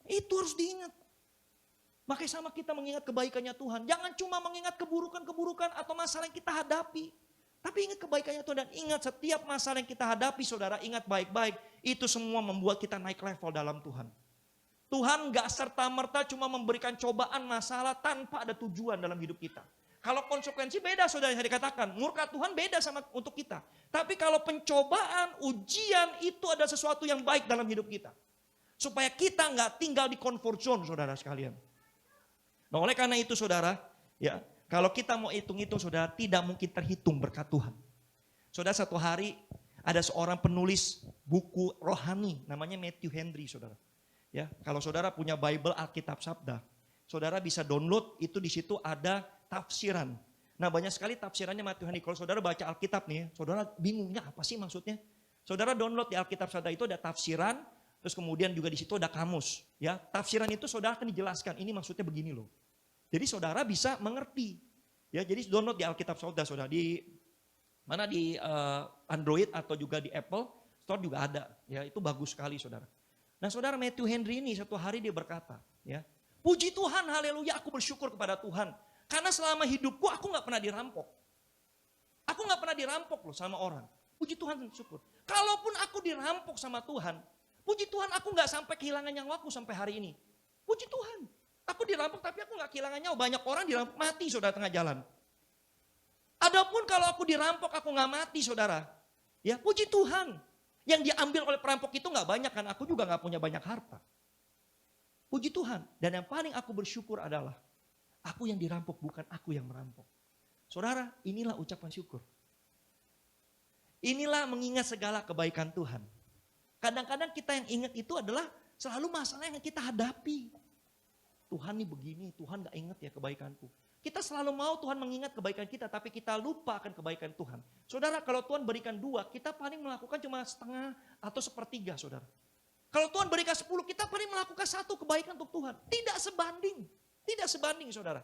Speaker 1: Itu harus diingat. Makanya sama kita mengingat kebaikannya Tuhan. Jangan cuma mengingat keburukan-keburukan atau masalah yang kita hadapi. Tapi ingat kebaikannya Tuhan dan ingat setiap masalah yang kita hadapi saudara, ingat baik-baik. Itu semua membuat kita naik level dalam Tuhan. Tuhan gak serta-merta cuma memberikan cobaan masalah tanpa ada tujuan dalam hidup kita. Kalau konsekuensi beda saudara yang dikatakan. Murka Tuhan beda sama untuk kita. Tapi kalau pencobaan, ujian itu ada sesuatu yang baik dalam hidup kita. Supaya kita gak tinggal di comfort zone saudara sekalian. Nah oleh karena itu saudara, ya kalau kita mau hitung-hitung saudara, tidak mungkin terhitung berkat Tuhan. Saudara satu hari ada seorang penulis buku rohani, namanya Matthew Henry saudara. Ya, kalau saudara punya Bible Alkitab Sabda, saudara bisa download, itu di situ ada tafsiran. Nah banyak sekali tafsirannya Matthew Henry. Kalau saudara baca Alkitab nih, saudara bingungnya apa sih maksudnya? Saudara download di Alkitab Sabda itu ada tafsiran, terus kemudian juga di situ ada kamus. Ya, tafsiran itu saudara akan dijelaskan, ini maksudnya begini loh. Jadi saudara bisa mengerti. Ya, jadi download di Alkitab saudara di mana di Android atau juga di Apple Store juga ada. Ya, itu bagus sekali saudara. Nah, saudara Matthew Henry ini satu hari dia berkata, ya, puji Tuhan, haleluya, aku bersyukur kepada Tuhan. Karena selama hidupku aku nggak pernah dirampok. Aku nggak pernah dirampok loh sama orang. Puji Tuhan dan syukur. Kalaupun aku dirampok sama Tuhan, puji Tuhan aku nggak sampai kehilangan nyawaku sampai hari ini. Puji Tuhan. Aku dirampok tapi aku nggak kehilangan nyawa. Banyak orang dirampok mati saudara tengah jalan. Adapun kalau aku dirampok aku nggak mati saudara. Ya puji Tuhan. Yang diambil oleh perampok itu nggak banyak kan. Aku juga nggak punya banyak harta. Puji Tuhan. Dan yang paling aku bersyukur adalah aku yang dirampok bukan aku yang merampok. Saudara, inilah ucapan syukur. Inilah mengingat segala kebaikan Tuhan. Kadang-kadang kita yang ingat itu adalah selalu masalah yang kita hadapi. Tuhan nih begini, Tuhan gak ingat ya kebaikanku. Kita selalu mau Tuhan mengingat kebaikan kita, tapi kita lupa akan kebaikan Tuhan. Saudara, kalau Tuhan berikan 2, kita paling melakukan cuma setengah atau sepertiga saudara. Kalau Tuhan berikan 10, kita paling melakukan 1 kebaikan untuk Tuhan. Tidak sebanding saudara.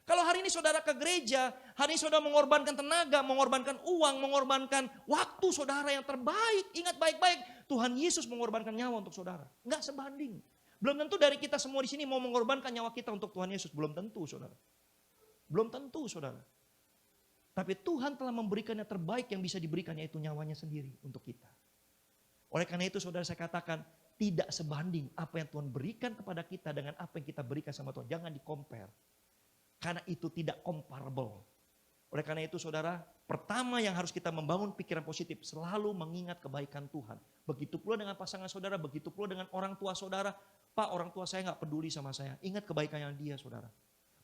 Speaker 1: Kalau hari ini saudara ke gereja, hari ini saudara mengorbankan tenaga, mengorbankan uang, mengorbankan waktu saudara yang terbaik. Ingat baik-baik, Tuhan Yesus mengorbankan nyawa untuk saudara. Enggak sebanding. Belum tentu dari kita semua di sini mau mengorbankan nyawa kita untuk Tuhan Yesus. Belum tentu saudara. Belum tentu saudara. Tapi Tuhan telah memberikan yang terbaik yang bisa diberikan, yaitu nyawanya sendiri untuk kita. Oleh karena itu saudara saya katakan, tidak sebanding apa yang Tuhan berikan kepada kita dengan apa yang kita berikan sama Tuhan. Jangan di-compare. Karena itu tidak comparable. Oleh karena itu saudara, pertama yang harus kita membangun pikiran positif, selalu mengingat kebaikan Tuhan. Begitu pula dengan pasangan saudara, begitu pula dengan orang tua saudara. Pak, orang tua saya gak peduli sama saya. Ingat kebaikannya dia saudara.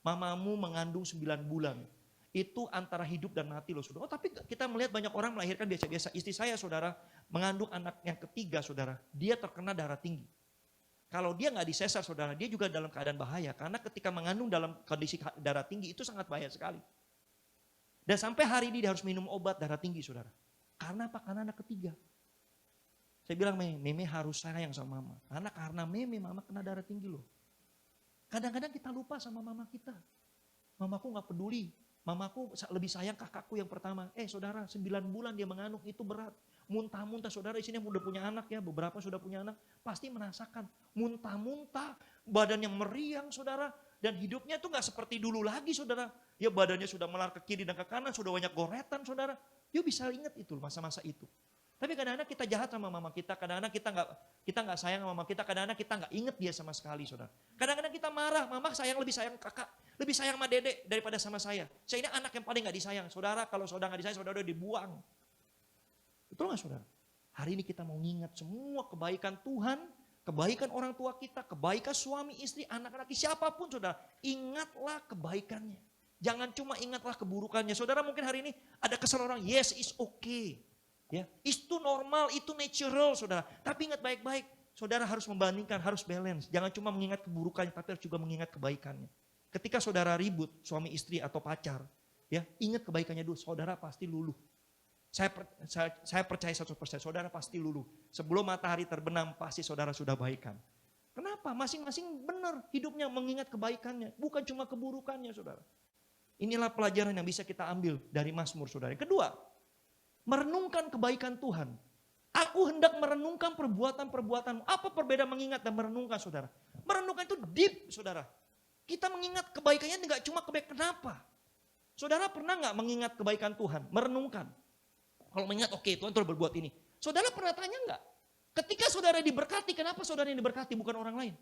Speaker 1: Mamamu mengandung 9 bulan. Itu antara hidup dan mati loh saudara. Oh tapi kita melihat banyak orang melahirkan biasa-biasa. Istri saya saudara mengandung anak yang ketiga saudara. Dia terkena darah tinggi. Kalau dia gak disesar saudara, dia juga dalam keadaan bahaya. Karena ketika mengandung dalam kondisi darah tinggi itu sangat bahaya sekali. Dan sampai hari ini dia harus minum obat darah tinggi, saudara. Karena apa? Karena anak ketiga. Saya bilang, Meme harus sayang sama mama. Karena Meme, mama kena darah tinggi loh. Kadang-kadang kita lupa sama mama kita. Mamaku gak peduli. Mamaku lebih sayang kakakku yang pertama. Saudara, 9 bulan dia mengandung itu berat. Muntah-muntah, saudara di sini yang udah punya anak ya. Beberapa sudah punya anak. Pasti merasakan muntah-muntah. Badannya meriang, saudara. Dan hidupnya tuh gak seperti dulu lagi, saudara. Ya badannya sudah melar ke kiri dan ke kanan. Sudah banyak goretan, saudara. Dia bisa ingat itu, masa-masa itu. Tapi kadang-kadang kita jahat sama mama kita, kadang-kadang kita nggak sayang sama mama kita, kadang-kadang kita nggak inget dia sama sekali, saudara. Kadang-kadang kita marah, mama lebih sayang kakak, lebih sayang sama dedek daripada sama saya. Saya ini anak yang paling nggak disayang, saudara. Kalau saudara nggak disayang, saudara udah dibuang. Betul nggak, saudara? Hari ini kita mau ngingat semua kebaikan Tuhan, kebaikan orang tua kita, kebaikan suami, istri, anak-anak, siapapun, saudara. Ingatlah kebaikannya. Jangan cuma ingatlah keburukannya. Saudara mungkin hari ini ada kesal orang, yes, it's okay. Ya, itu normal, itu natural, saudara. Tapi ingat baik-baik, saudara harus membandingkan, harus balance. Jangan cuma mengingat keburukannya, tapi harus juga mengingat kebaikannya. Ketika saudara ribut, suami istri atau pacar, ya ingat kebaikannya dulu, saudara pasti luluh. Saya percaya 100%, saudara pasti luluh. Sebelum matahari terbenam, pasti saudara sudah baikan. Kenapa? Masing-masing benar hidupnya mengingat kebaikannya, bukan cuma keburukannya, saudara. Inilah pelajaran yang bisa kita ambil dari Mazmur, saudara. Yang kedua, merenungkan kebaikan Tuhan. Aku hendak merenungkan perbuatan-perbuatanmu. Apa perbedaan mengingat dan merenungkan, saudara? Merenungkan itu deep, saudara. Kita mengingat kebaikannya enggak cuma kebaikan. Kenapa? Saudara pernah enggak mengingat kebaikan Tuhan? Merenungkan. Kalau mengingat, oke, Tuhan telah berbuat ini. Saudara pernah tanya enggak? Ketika saudara diberkati, kenapa saudara yang diberkati bukan orang lain?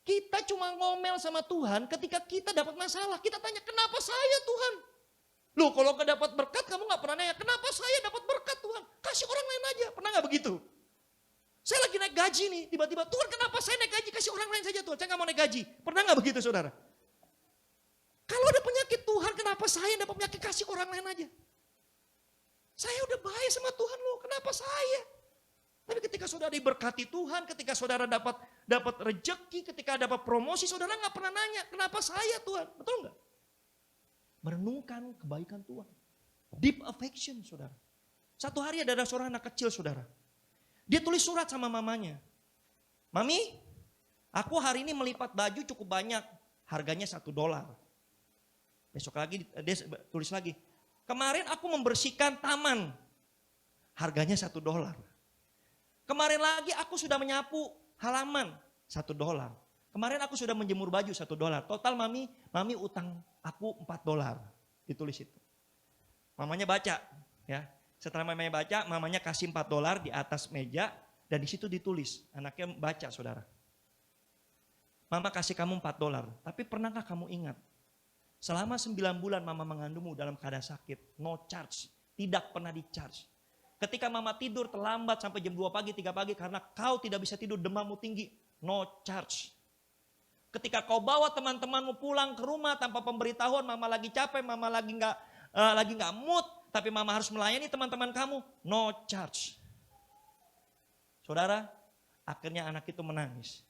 Speaker 1: Kita cuma ngomel sama Tuhan ketika kita dapat masalah. Kita tanya, kenapa saya, Tuhan? Loh, kalau gak dapat berkat, kamu gak pernah nanya, kenapa saya dapat berkat, Tuhan? Kasih orang lain aja. Pernah gak begitu? Saya lagi naik gaji nih, tiba-tiba, Tuhan kenapa saya naik gaji? Kasih orang lain saja, Tuhan. Saya gak mau naik gaji. Pernah gak begitu, saudara? Kalau ada penyakit, Tuhan kenapa saya dapat penyakit? Kasih orang lain aja. Saya udah baik sama Tuhan loh, kenapa saya? Tapi ketika saudara diberkati Tuhan, ketika saudara dapat rejeki, ketika dapat promosi, saudara gak pernah nanya, kenapa saya, Tuhan? Betul gak? Merenungkan kebaikan Tuhan. Deep affection, saudara. Satu hari ada seorang anak kecil, saudara. Dia tulis surat sama mamanya. Mami, aku hari ini melipat baju cukup banyak. Harganya $1. Besok lagi dia tulis lagi. Kemarin aku membersihkan taman. Harganya $1. Kemarin lagi aku sudah menyapu halaman. $1. Kemarin aku sudah menjemur baju $1. Total mami utang aku $4. Ditulis itu. Mamanya baca, ya. Setelah mamanya baca, mamanya kasih $4 di atas meja dan di situ ditulis. Anaknya baca, saudara. Mama kasih kamu $4. Tapi pernahkah kamu ingat? Selama 9 bulan mama mengandungmu dalam keadaan sakit, no charge, tidak pernah di charge. Ketika mama tidur terlambat sampai jam 2 pagi, 3 pagi karena kau tidak bisa tidur, demammu tinggi, no charge. Ketika kau bawa teman-temanmu pulang ke rumah tanpa pemberitahuan, mama lagi capek, mama lagi nggak mood, tapi mama harus melayani teman-teman kamu, no charge. Saudara, akhirnya anak itu menangis.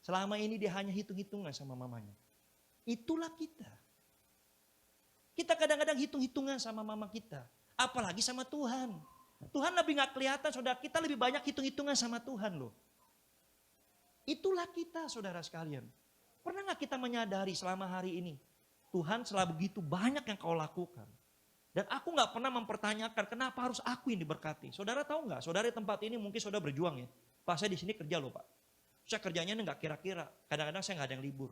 Speaker 1: Selama ini dia hanya hitung-hitungan sama mamanya. Itulah kita. Kita kadang-kadang hitung-hitungan sama mama kita, apalagi sama Tuhan. Tuhan lebih nggak kelihatan, saudara. Kita lebih banyak hitung-hitungan sama Tuhan loh. Itulah kita, saudara sekalian. Pernah gak kita menyadari selama hari ini, Tuhan telah begitu banyak yang kau lakukan. Dan aku gak pernah mempertanyakan kenapa harus aku yang diberkati. Saudara tahu gak, saudara di tempat ini mungkin saudara berjuang ya. Pak, saya di sini kerja loh Pak. Saya kerjanya gak kira-kira, kadang-kadang saya gak ada yang libur.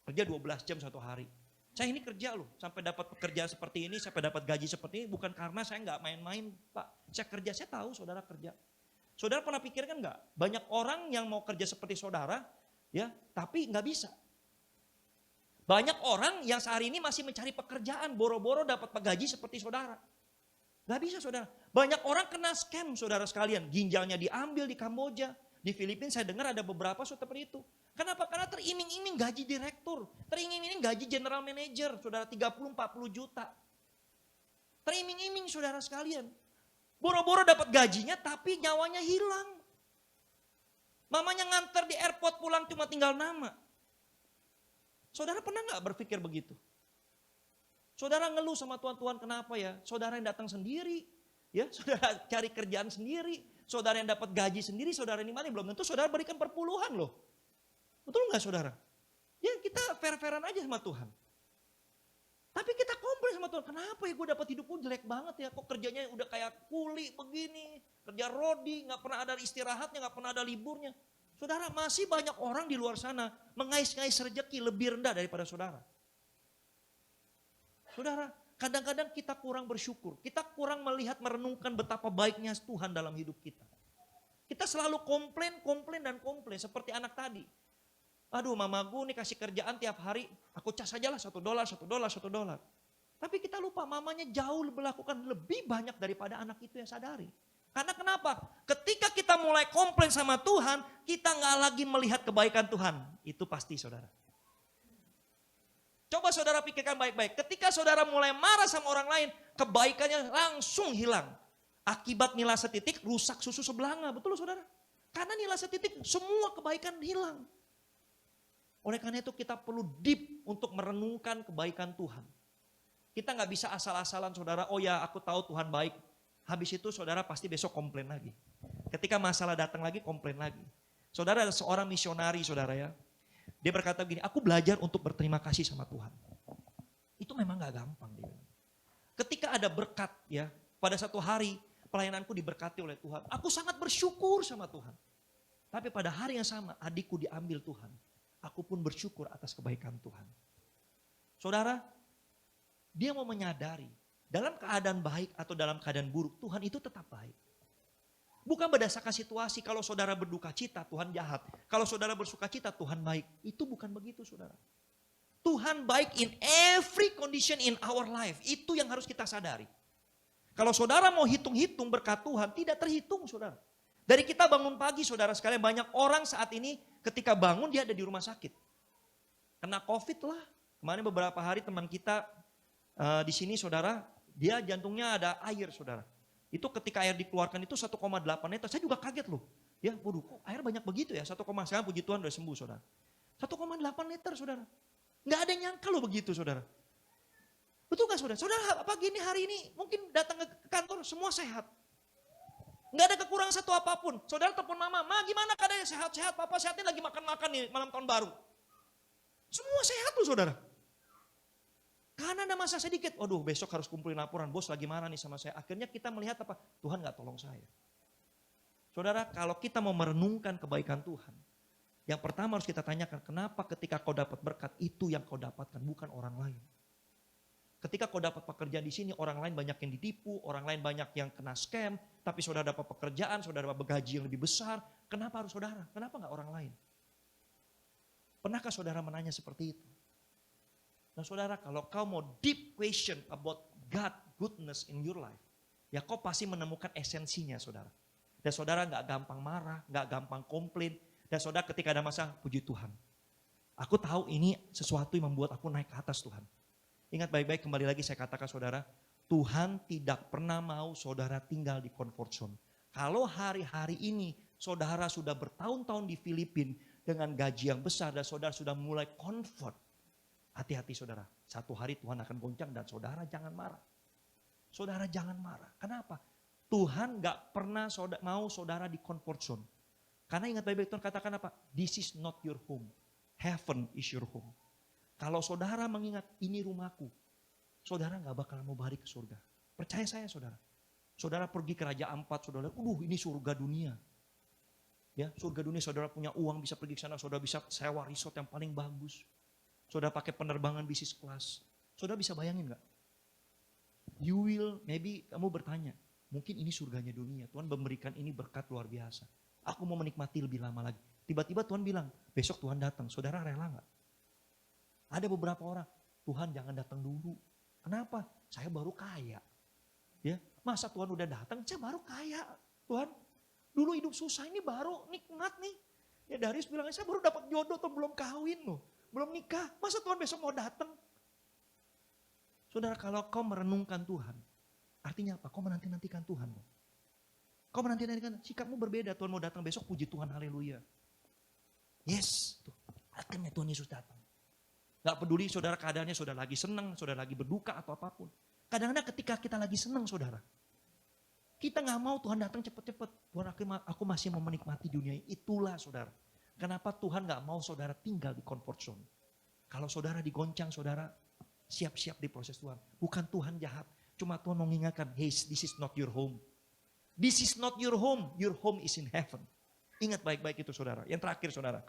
Speaker 1: Kerja 12 jam satu hari. Saya ini kerja loh, sampai dapat pekerjaan seperti ini, sampai dapat gaji seperti ini, bukan karena saya gak main-main Pak. Saya kerja, saya tahu saudara kerja. Saudara pernah pikirkan nggak? Banyak orang yang mau kerja seperti saudara, ya, tapi nggak bisa. Banyak orang yang sehari ini masih mencari pekerjaan, boro-boro dapat gaji seperti saudara. Nggak bisa, saudara. Banyak orang kena scam, saudara sekalian. Ginjalnya diambil di Kamboja, di Filipina. Saya dengar ada beberapa seperti itu. Kenapa? Karena teriming-iming gaji direktur, teriming-iming gaji general manager, saudara 30-40 juta. Teriming-iming, saudara sekalian. Boro-boro dapat gajinya tapi nyawanya hilang. Mamanya nganter di airport pulang cuma tinggal nama. Saudara pernah gak berpikir begitu? Saudara ngeluh sama Tuhan, Tuhan kenapa ya? Saudara yang datang sendiri, ya saudara cari kerjaan sendiri, saudara yang dapat gaji sendiri, saudara ini mana belum tentu saudara berikan perpuluhan loh. Betul nggak saudara? Ya kita fair-fairan aja sama Tuhan. Tapi kita komplain sama Tuhan, kenapa ya gue dapat hidupku jelek banget ya, kok kerjanya udah kayak kuli begini, kerja rodi, nggak pernah ada istirahatnya, nggak pernah ada liburnya. Saudara, masih banyak orang di luar sana mengais-ngais rezeki lebih rendah daripada saudara. Saudara, kadang-kadang kita kurang bersyukur. Kita kurang melihat, merenungkan betapa baiknya Tuhan dalam hidup kita. Kita selalu komplain dan komplain seperti anak tadi. Aduh, mama gue nih kasih kerjaan tiap hari, aku cas aja lah $1. Tapi kita lupa mamanya jauh melakukan lebih banyak daripada anak itu yang sadari. Karena kenapa? Ketika kita mulai komplain sama Tuhan, kita nggak lagi melihat kebaikan Tuhan. Itu pasti saudara. Coba saudara pikirkan baik-baik. Ketika saudara mulai marah sama orang lain, kebaikannya langsung hilang. Akibat nilai setitik rusak susu sebelanga. Betul saudara? Karena nilai setitik semua kebaikan hilang. Oleh karena itu kita perlu deep untuk merenungkan kebaikan Tuhan. Kita nggak bisa asal-asalan saudara, oh ya aku tahu Tuhan baik. Habis itu saudara pasti besok komplain lagi. Ketika masalah datang lagi komplain lagi. Saudara ada seorang misionari saudara ya. Dia berkata begini, aku belajar untuk berterima kasih sama Tuhan. Itu memang gak gampang. Dia. Ketika ada berkat ya, pada satu hari pelayananku diberkati oleh Tuhan. Aku sangat bersyukur sama Tuhan. Tapi pada hari yang sama adikku diambil Tuhan. Aku pun bersyukur atas kebaikan Tuhan. Saudara, dia mau menyadari dalam keadaan baik atau dalam keadaan buruk, Tuhan itu tetap baik. Bukan berdasarkan situasi, kalau saudara berduka cita, Tuhan jahat. Kalau saudara bersuka cita, Tuhan baik. Itu bukan begitu saudara. Tuhan baik in every condition in our life. Itu yang harus kita sadari. Kalau saudara mau hitung-hitung berkat Tuhan, tidak terhitung saudara. Dari kita bangun pagi saudara sekalian, banyak orang saat ini ketika bangun dia ada di rumah sakit. Kena COVID lah. Kemarin beberapa hari teman kita di sini saudara, dia jantungnya ada air saudara. Itu ketika air dikeluarkan itu 1,8 liter. Saya juga kaget loh. Ya, waduh kok air banyak begitu ya. 1, sekarang puji Tuhan udah sembuh saudara. 1,8 liter saudara. Nggak ada yang nyangka loh begitu saudara. Betul gak saudara? Saudara pagi ini hari ini mungkin datang ke kantor semua sehat. Nggak ada kekurangan satu apapun. Saudara telepon mama, ma gimana keadaannya sehat-sehat? Papa sehatnya lagi makan-makan nih malam tahun baru. Semua sehat loh saudara. Karena ada masa sedikit, waduh besok harus kumpulin laporan, bos lagi marah nih sama saya. Akhirnya kita melihat apa? Tuhan gak tolong saya. Saudara, kalau kita mau merenungkan kebaikan Tuhan, yang pertama harus kita tanyakan, kenapa ketika kau dapat berkat itu yang kau dapatkan, bukan orang lain. Ketika kau dapat pekerjaan di sini, orang lain banyak yang ditipu, orang lain banyak yang kena scam, tapi saudara dapat pekerjaan, saudara dapat gaji yang lebih besar, kenapa harus saudara? Kenapa gak orang lain? Pernahkah saudara menanya seperti itu? Nah saudara, kalau kau mau deep question about God goodness in your life, ya kau pasti menemukan esensinya saudara. Dan saudara gak gampang marah, gak gampang komplain. Dan saudara ketika ada masalah, puji Tuhan. Aku tahu ini sesuatu yang membuat aku naik ke atas Tuhan. Ingat baik-baik, kembali lagi saya katakan saudara, Tuhan tidak pernah mau saudara tinggal di comfort zone. Kalau hari-hari ini saudara sudah bertahun-tahun di Filipina dengan gaji yang besar dan saudara sudah mulai comfort. Hati-hati saudara, satu hari Tuhan akan goncang dan saudara jangan marah. Saudara jangan marah, kenapa? Tuhan gak pernah mau saudara di comfort zone. Karena ingat baik-baik Tuhan katakan apa? This is not your home, heaven is your home. Kalau saudara mengingat ini rumahku, saudara gak bakal mau balik ke surga. Percaya saya saudara. Saudara pergi ke Raja Ampat, saudara, ini surga dunia. Ya, surga dunia saudara punya uang bisa pergi ke sana, saudara bisa sewa resort yang paling bagus. Saudara pakai penerbangan bisnis kelas. Saudara bisa bayangin gak? You will, maybe kamu bertanya, mungkin ini surganya dunia. Tuhan memberikan ini berkat luar biasa. Aku mau menikmati lebih lama lagi. Tiba-tiba Tuhan bilang, besok Tuhan datang. Saudara rela gak? Ada beberapa orang, Tuhan jangan datang dulu. Kenapa? Saya baru kaya. Ya, masa Tuhan udah datang, saya baru kaya. Tuhan, dulu hidup susah ini baru nikmat nih. Ya Darius bilang, saya baru dapat jodoh tuh belum kawin loh. Belum nikah, masa Tuhan besok mau datang? Saudara, kalau kau merenungkan Tuhan, artinya apa? Kau menanti-nantikan Tuhan. Kau menanti-nantikan, sikapmu berbeda. Tuhan mau datang besok, puji Tuhan, haleluya. Yes, tuh, akhirnya Tuhan Yesus datang. Gak peduli saudara keadaannya, saudara lagi senang, saudara lagi berduka atau apapun. Kadang-kadang ketika kita lagi senang saudara, kita gak mau Tuhan datang cepet-cepet. Tuhan, aku masih mau menikmati dunia ini. Itulah saudara. Kenapa Tuhan gak mau saudara tinggal di comfort zone. Kalau saudara digoncang, saudara siap-siap di proses Tuhan. Bukan Tuhan jahat. Cuma Tuhan mau mengingatkan, hey, this is not your home. This is not your home is in heaven. Ingat baik-baik itu saudara. Yang terakhir saudara.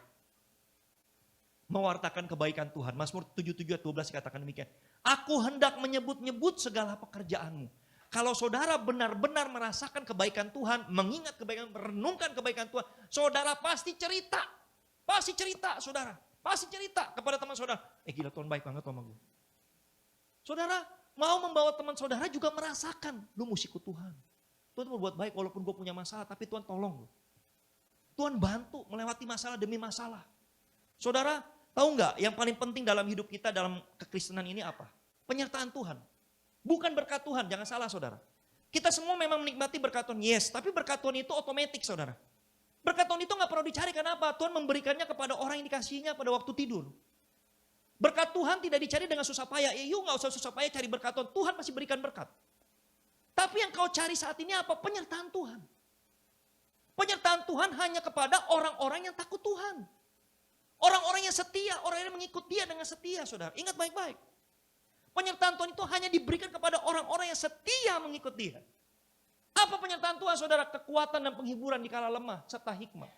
Speaker 1: Mewartakan kebaikan Tuhan. Mazmur 77 ayat 12 katakan demikian. Aku hendak menyebut-nyebut segala pekerjaanmu. Kalau saudara benar-benar merasakan kebaikan Tuhan, mengingat kebaikan, merenungkan kebaikan Tuhan, saudara pasti cerita. Pasti cerita saudara. Pasti cerita kepada teman saudara. Gila Tuhan baik banget sama gue. Saudara mau membawa teman saudara juga merasakan. Lu mesti ikut Tuhan. Tuhan berbuat baik walaupun gue punya masalah, tapi Tuhan tolong lu. Tuhan bantu melewati masalah demi masalah. Saudara, tahu nggak yang paling penting dalam hidup kita dalam kekristenan ini apa? Penyertaan Tuhan. Bukan berkat Tuhan, jangan salah saudara. Kita semua memang menikmati berkat Tuhan, yes. Tapi berkat Tuhan itu otomatis saudara. Berkat Tuhan itu nggak perlu dicari, kenapa? Tuhan memberikannya kepada orang yang dikasihinya pada waktu tidur. Berkat Tuhan tidak dicari dengan susah payah. You nggak usah susah payah cari berkat Tuhan, Tuhan pasti berikan berkat. Tapi yang kau cari saat ini apa? Penyertaan Tuhan. Penyertaan Tuhan hanya kepada orang-orang yang takut Tuhan. Orang-orang yang setia, orang yang mengikut dia dengan setia saudara. Ingat baik-baik. Penyertaan Tuhan itu hanya diberikan kepada orang-orang yang setia mengikut dia. Apa penyertaan Tuhan saudara? Kekuatan dan penghiburan di kala lemah serta hikmat.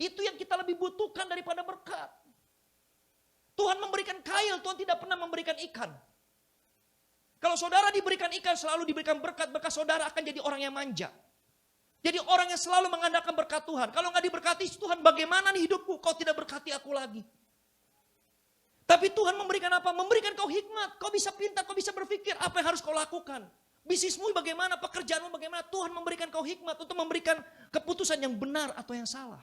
Speaker 1: Itu yang kita lebih butuhkan daripada berkat. Tuhan memberikan kail, Tuhan tidak pernah memberikan ikan. Kalau saudara diberikan ikan, selalu diberikan berkat, maka saudara akan jadi orang yang manja. Jadi orang yang selalu mengandalkan berkat Tuhan. Kalau nggak diberkati Tuhan, bagaimana nih hidupku? Kau tidak berkati aku lagi. Tapi Tuhan memberikan apa? Memberikan kau hikmat. Kau bisa pintar, kau bisa berpikir apa yang harus kau lakukan. Bisnismu bagaimana, pekerjaanmu bagaimana. Tuhan memberikan kau hikmat untuk memberikan keputusan yang benar atau yang salah.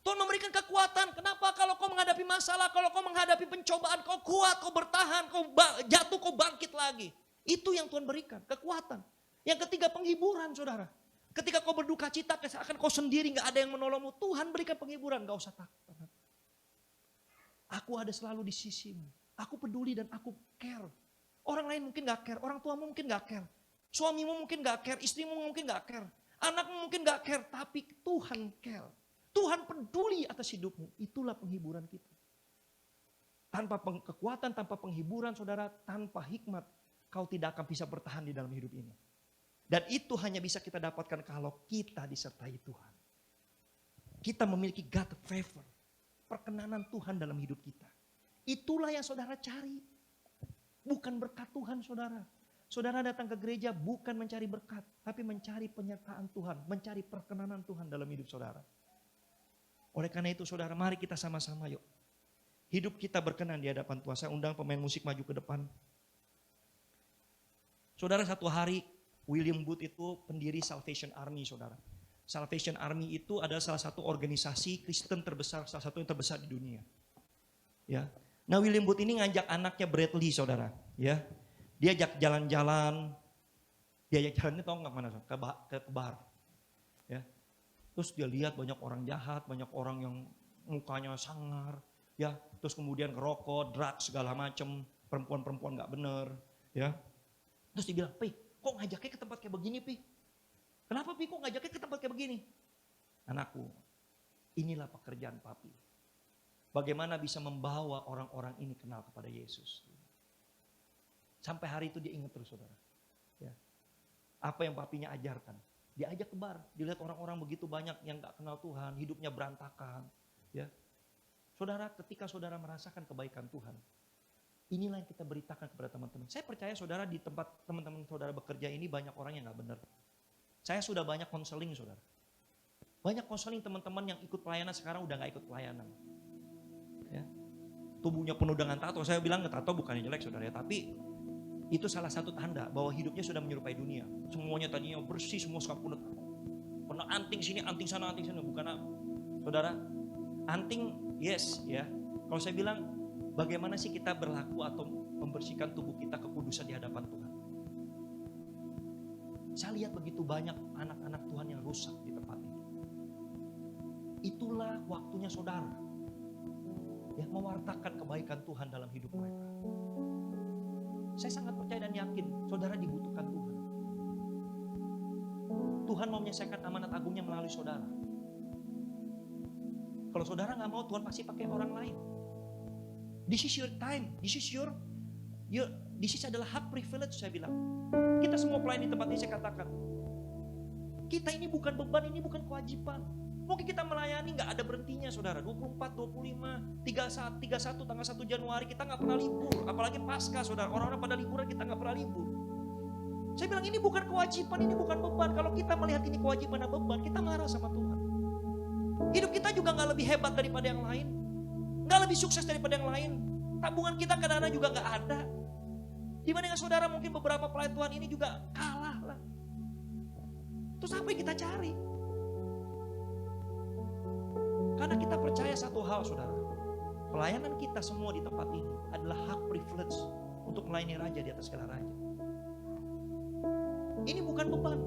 Speaker 1: Tuhan memberikan kekuatan. Kenapa? Kalau kau menghadapi masalah, kalau kau menghadapi pencobaan, kau kuat, kau bertahan, kau jatuh, kau bangkit lagi. Itu yang Tuhan berikan, kekuatan. Yang ketiga, penghiburan saudara. Ketika kau berduka cita, akan kau sendiri, gak ada yang menolongmu. Tuhan berikan penghiburan, gak usah takut. Aku ada selalu di sisimu. Aku peduli dan aku care. Orang lain mungkin gak care, orang tuamu mungkin gak care. Suamimu mungkin gak care, istrimu mungkin gak care. Anakmu mungkin gak care, tapi Tuhan care. Tuhan peduli atas hidupmu. Itulah penghiburan kita. Tanpa kekuatan, tanpa penghiburan saudara, tanpa hikmat, kau tidak akan bisa bertahan di dalam hidup ini. Dan itu hanya bisa kita dapatkan kalau kita disertai Tuhan. Kita memiliki God favor. Perkenanan Tuhan dalam hidup kita. Itulah yang saudara cari. Bukan berkat Tuhan saudara. Saudara datang ke gereja bukan mencari berkat. Tapi mencari penyertaan Tuhan. Mencari perkenanan Tuhan dalam hidup saudara. Oleh karena itu saudara, mari kita sama-sama yuk. Hidup kita berkenan di hadapan Tuhan. Saya undang pemain musik maju ke depan. Saudara, satu hari William Booth itu pendiri Salvation Army saudara. Salvation Army itu adalah salah satu organisasi Kristen terbesar, salah satu yang terbesar di dunia. Ya. Nah William Booth ini ngajak anaknya Bradley saudara. Ya. Dia ajak jalan-jalan. Dia ajak jalannya tahu nggak mana? Ke bar. Ya. Terus dia lihat banyak orang jahat, banyak orang yang mukanya sangar. Ya. Terus kemudian ngerokok, drugs segala macam, perempuan-perempuan nggak bener. Ya. Terus dia bilang, Pi, kok ngajaknya ke tempat kayak begini, Pi? Kenapa, Pi, kok ngajaknya ke tempat kayak begini? Anakku, inilah pekerjaan Papi. Bagaimana bisa membawa orang-orang ini kenal kepada Yesus. Sampai hari itu dia ingat terus, saudara. Ya. Apa yang Papinya ajarkan. Dia ajak ke bar, dilihat orang-orang begitu banyak yang gak kenal Tuhan, hidupnya berantakan. Ya. Saudara, ketika saudara merasakan kebaikan Tuhan, inilah yang kita beritakan kepada teman-teman. Saya percaya saudara di tempat teman-teman saudara bekerja ini banyak orang yang gak benar. Saya sudah banyak konseling saudara. Banyak konseling teman-teman yang ikut pelayanan sekarang udah gak ikut pelayanan. Ya. Tubuhnya penuh dengan tato. Saya bilang tato bukannya jelek saudara ya. Tapi itu salah satu tanda bahwa hidupnya sudah menyerupai dunia. Semuanya tadinya bersih, semua sekarang penuh tato. Pernah anting sini, anting sana, anting sana. Bukan saudara. Anting yes ya. Kalau saya bilang bagaimana sih kita berlaku atau membersihkan tubuh kita kekudusan di hadapan Tuhan. Saya lihat begitu banyak anak-anak Tuhan yang rusak di tempat ini. Itulah waktunya saudara. yang mewartakan kebaikan Tuhan dalam hidup mereka. Saya sangat percaya dan yakin saudara dibutuhkan Tuhan. Tuhan mau menyelesaikan amanat agungnya melalui saudara. Kalau saudara nggak mau, Tuhan pasti pakai orang lain. This is your time. This is adalah hak privilege, saya bilang. Kita semua pelayan di tempat ini, saya katakan. Kita ini bukan beban, ini bukan kewajiban. Mungkin kita melayani nggak ada berhentinya, saudara. 24, 25, 31 tanggal 1 Januari kita nggak pernah libur. Apalagi pasca, saudara. Orang-orang pada liburan, kita nggak pernah libur. Saya bilang ini bukan kewajiban, ini bukan beban. Kalau kita melihat ini kewajiban dan beban, kita marah sama Tuhan. Hidup kita juga nggak lebih hebat daripada yang lain, nggak lebih sukses daripada yang lain. Tabungan kita kadang-kadang juga nggak ada. Dibandingkan saudara mungkin beberapa pelayan Tuhan ini juga kalah lah. Terus apa yang kita cari? Karena kita percaya satu hal, saudara. Pelayanan kita semua di tempat ini adalah hak privilege untuk melayani Raja di atas segala raja. Ini bukan beban.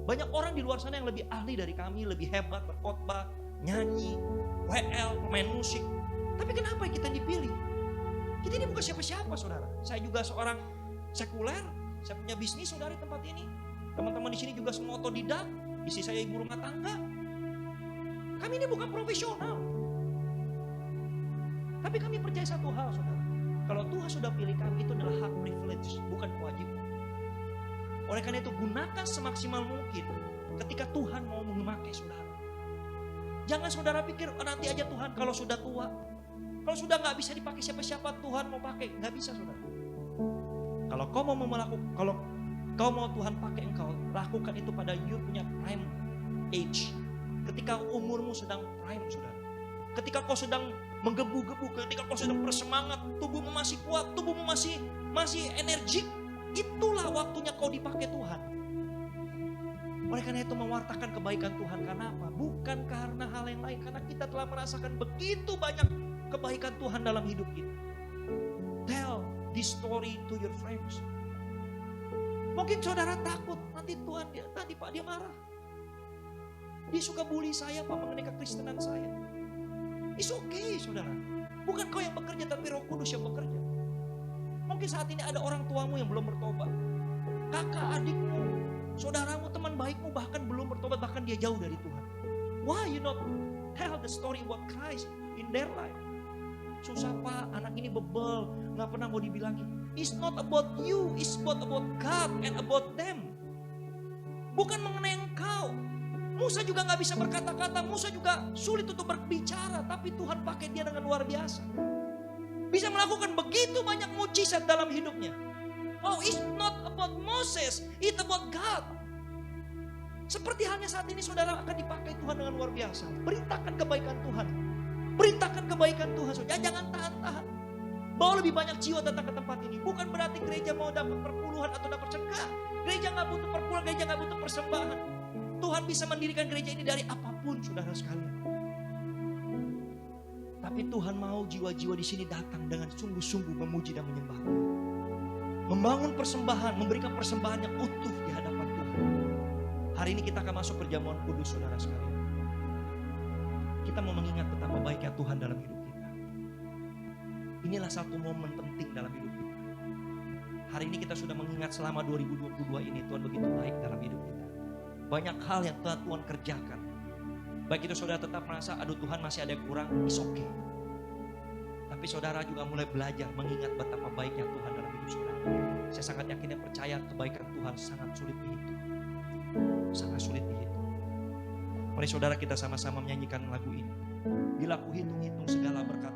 Speaker 1: Banyak orang di luar sana yang lebih ahli dari kami, lebih hebat berkhotbah, nyanyi, WL, pemain musik. Tapi kenapa kita dipilih? Kita ini bukan siapa-siapa, saudara. Saya juga seorang sekuler, saya punya bisnis, saudara, di tempat ini. Teman-teman di sini juga semua otodidak. Istri saya ibu rumah tangga. Kami ini bukan profesional. Tapi kami percaya satu hal, saudara. Kalau Tuhan sudah pilih kami, itu adalah hak privilege, bukan kewajiban. Oleh karena itu, gunakan semaksimal mungkin ketika Tuhan mau memakai saudara. Jangan saudara pikir nanti aja Tuhan kalau sudah tua. Kalau sudah nggak bisa dipakai siapa-siapa, Tuhan mau pakai. Nggak bisa, saudara. Kalau kau mau kalau kau mau Tuhan pakai engkau, lakukan itu pada you punya prime age. Ketika umurmu sedang prime, saudara. Ketika kau sedang menggebu-gebu, ketika kau sedang bersemangat, tubuhmu masih kuat, tubuhmu masih energik, itulah waktunya kau dipakai Tuhan. Oleh karena itu mewartakan kebaikan Tuhan, karena apa? Bukan karena hal yang lain, karena kita telah merasakan begitu banyak kebaikan Tuhan dalam hidup kita. Tell this story to your friends. Mungkin saudara takut nanti Tuhan dia marah. Dia suka bully saya Pak mengenai kekristenan saya. It's okay, saudara. Bukan kau yang bekerja, tapi Roh Kudus yang bekerja. Mungkin saat ini ada orang tuamu yang belum bertobat. Kakak, adikmu, saudaramu, teman baikmu bahkan belum bertobat, bahkan dia jauh dari Tuhan. Why you not tell the story about Christ in their life? Susah Pak, anak ini bebel, gak pernah mau dibilangin. It's not about you, it's about God and about them. Bukan mengenai engkau. Musa juga gak bisa berkata-kata, Musa juga sulit untuk berbicara, tapi Tuhan pakai dia dengan luar biasa. Bisa melakukan begitu banyak mujizat dalam hidupnya. Oh, it's not about Moses, it's about God. Seperti halnya saat ini saudara akan dipakai Tuhan dengan luar biasa. Beritakan kebaikan Tuhan. Beritakan kebaikan Tuhan. Saudara, jangan tahan-tahan. Bawa lebih banyak jiwa datang ke tempat ini. Bukan berarti gereja mau dapat perpuluhan atau dapat sedekah. Gereja gak butuh perpuluhan, gereja gak butuh persembahan. Tuhan bisa mendirikan gereja ini dari apapun, saudara sekalian. Tapi Tuhan mau jiwa-jiwa di sini datang dengan sungguh-sungguh memuji dan menyembah. Membangun persembahan, memberikan persembahan yang utuh di hadapan Tuhan. Hari ini kita akan masuk perjamuan kudus, saudara sekalian. Kita mau mengingat betapa baiknya Tuhan dalam hidup kita. Inilah satu momen penting dalam hidup kita. Hari ini kita sudah mengingat selama 2022 ini Tuhan begitu baik dalam hidup kita. Banyak hal yang Tuhan kerjakan. Baik itu saudara tetap merasa, aduh Tuhan masih ada yang kurang, it's okay. Tapi saudara juga mulai belajar mengingat betapa baiknya Tuhan dalam hidup saudara. Saya sangat yakin dan percaya kebaikan Tuhan sangat sulit dihitung. Sangat sulit dihitung. Mari saudara kita sama-sama menyanyikan lagu ini. Bila ku hitung-hitung segala berkat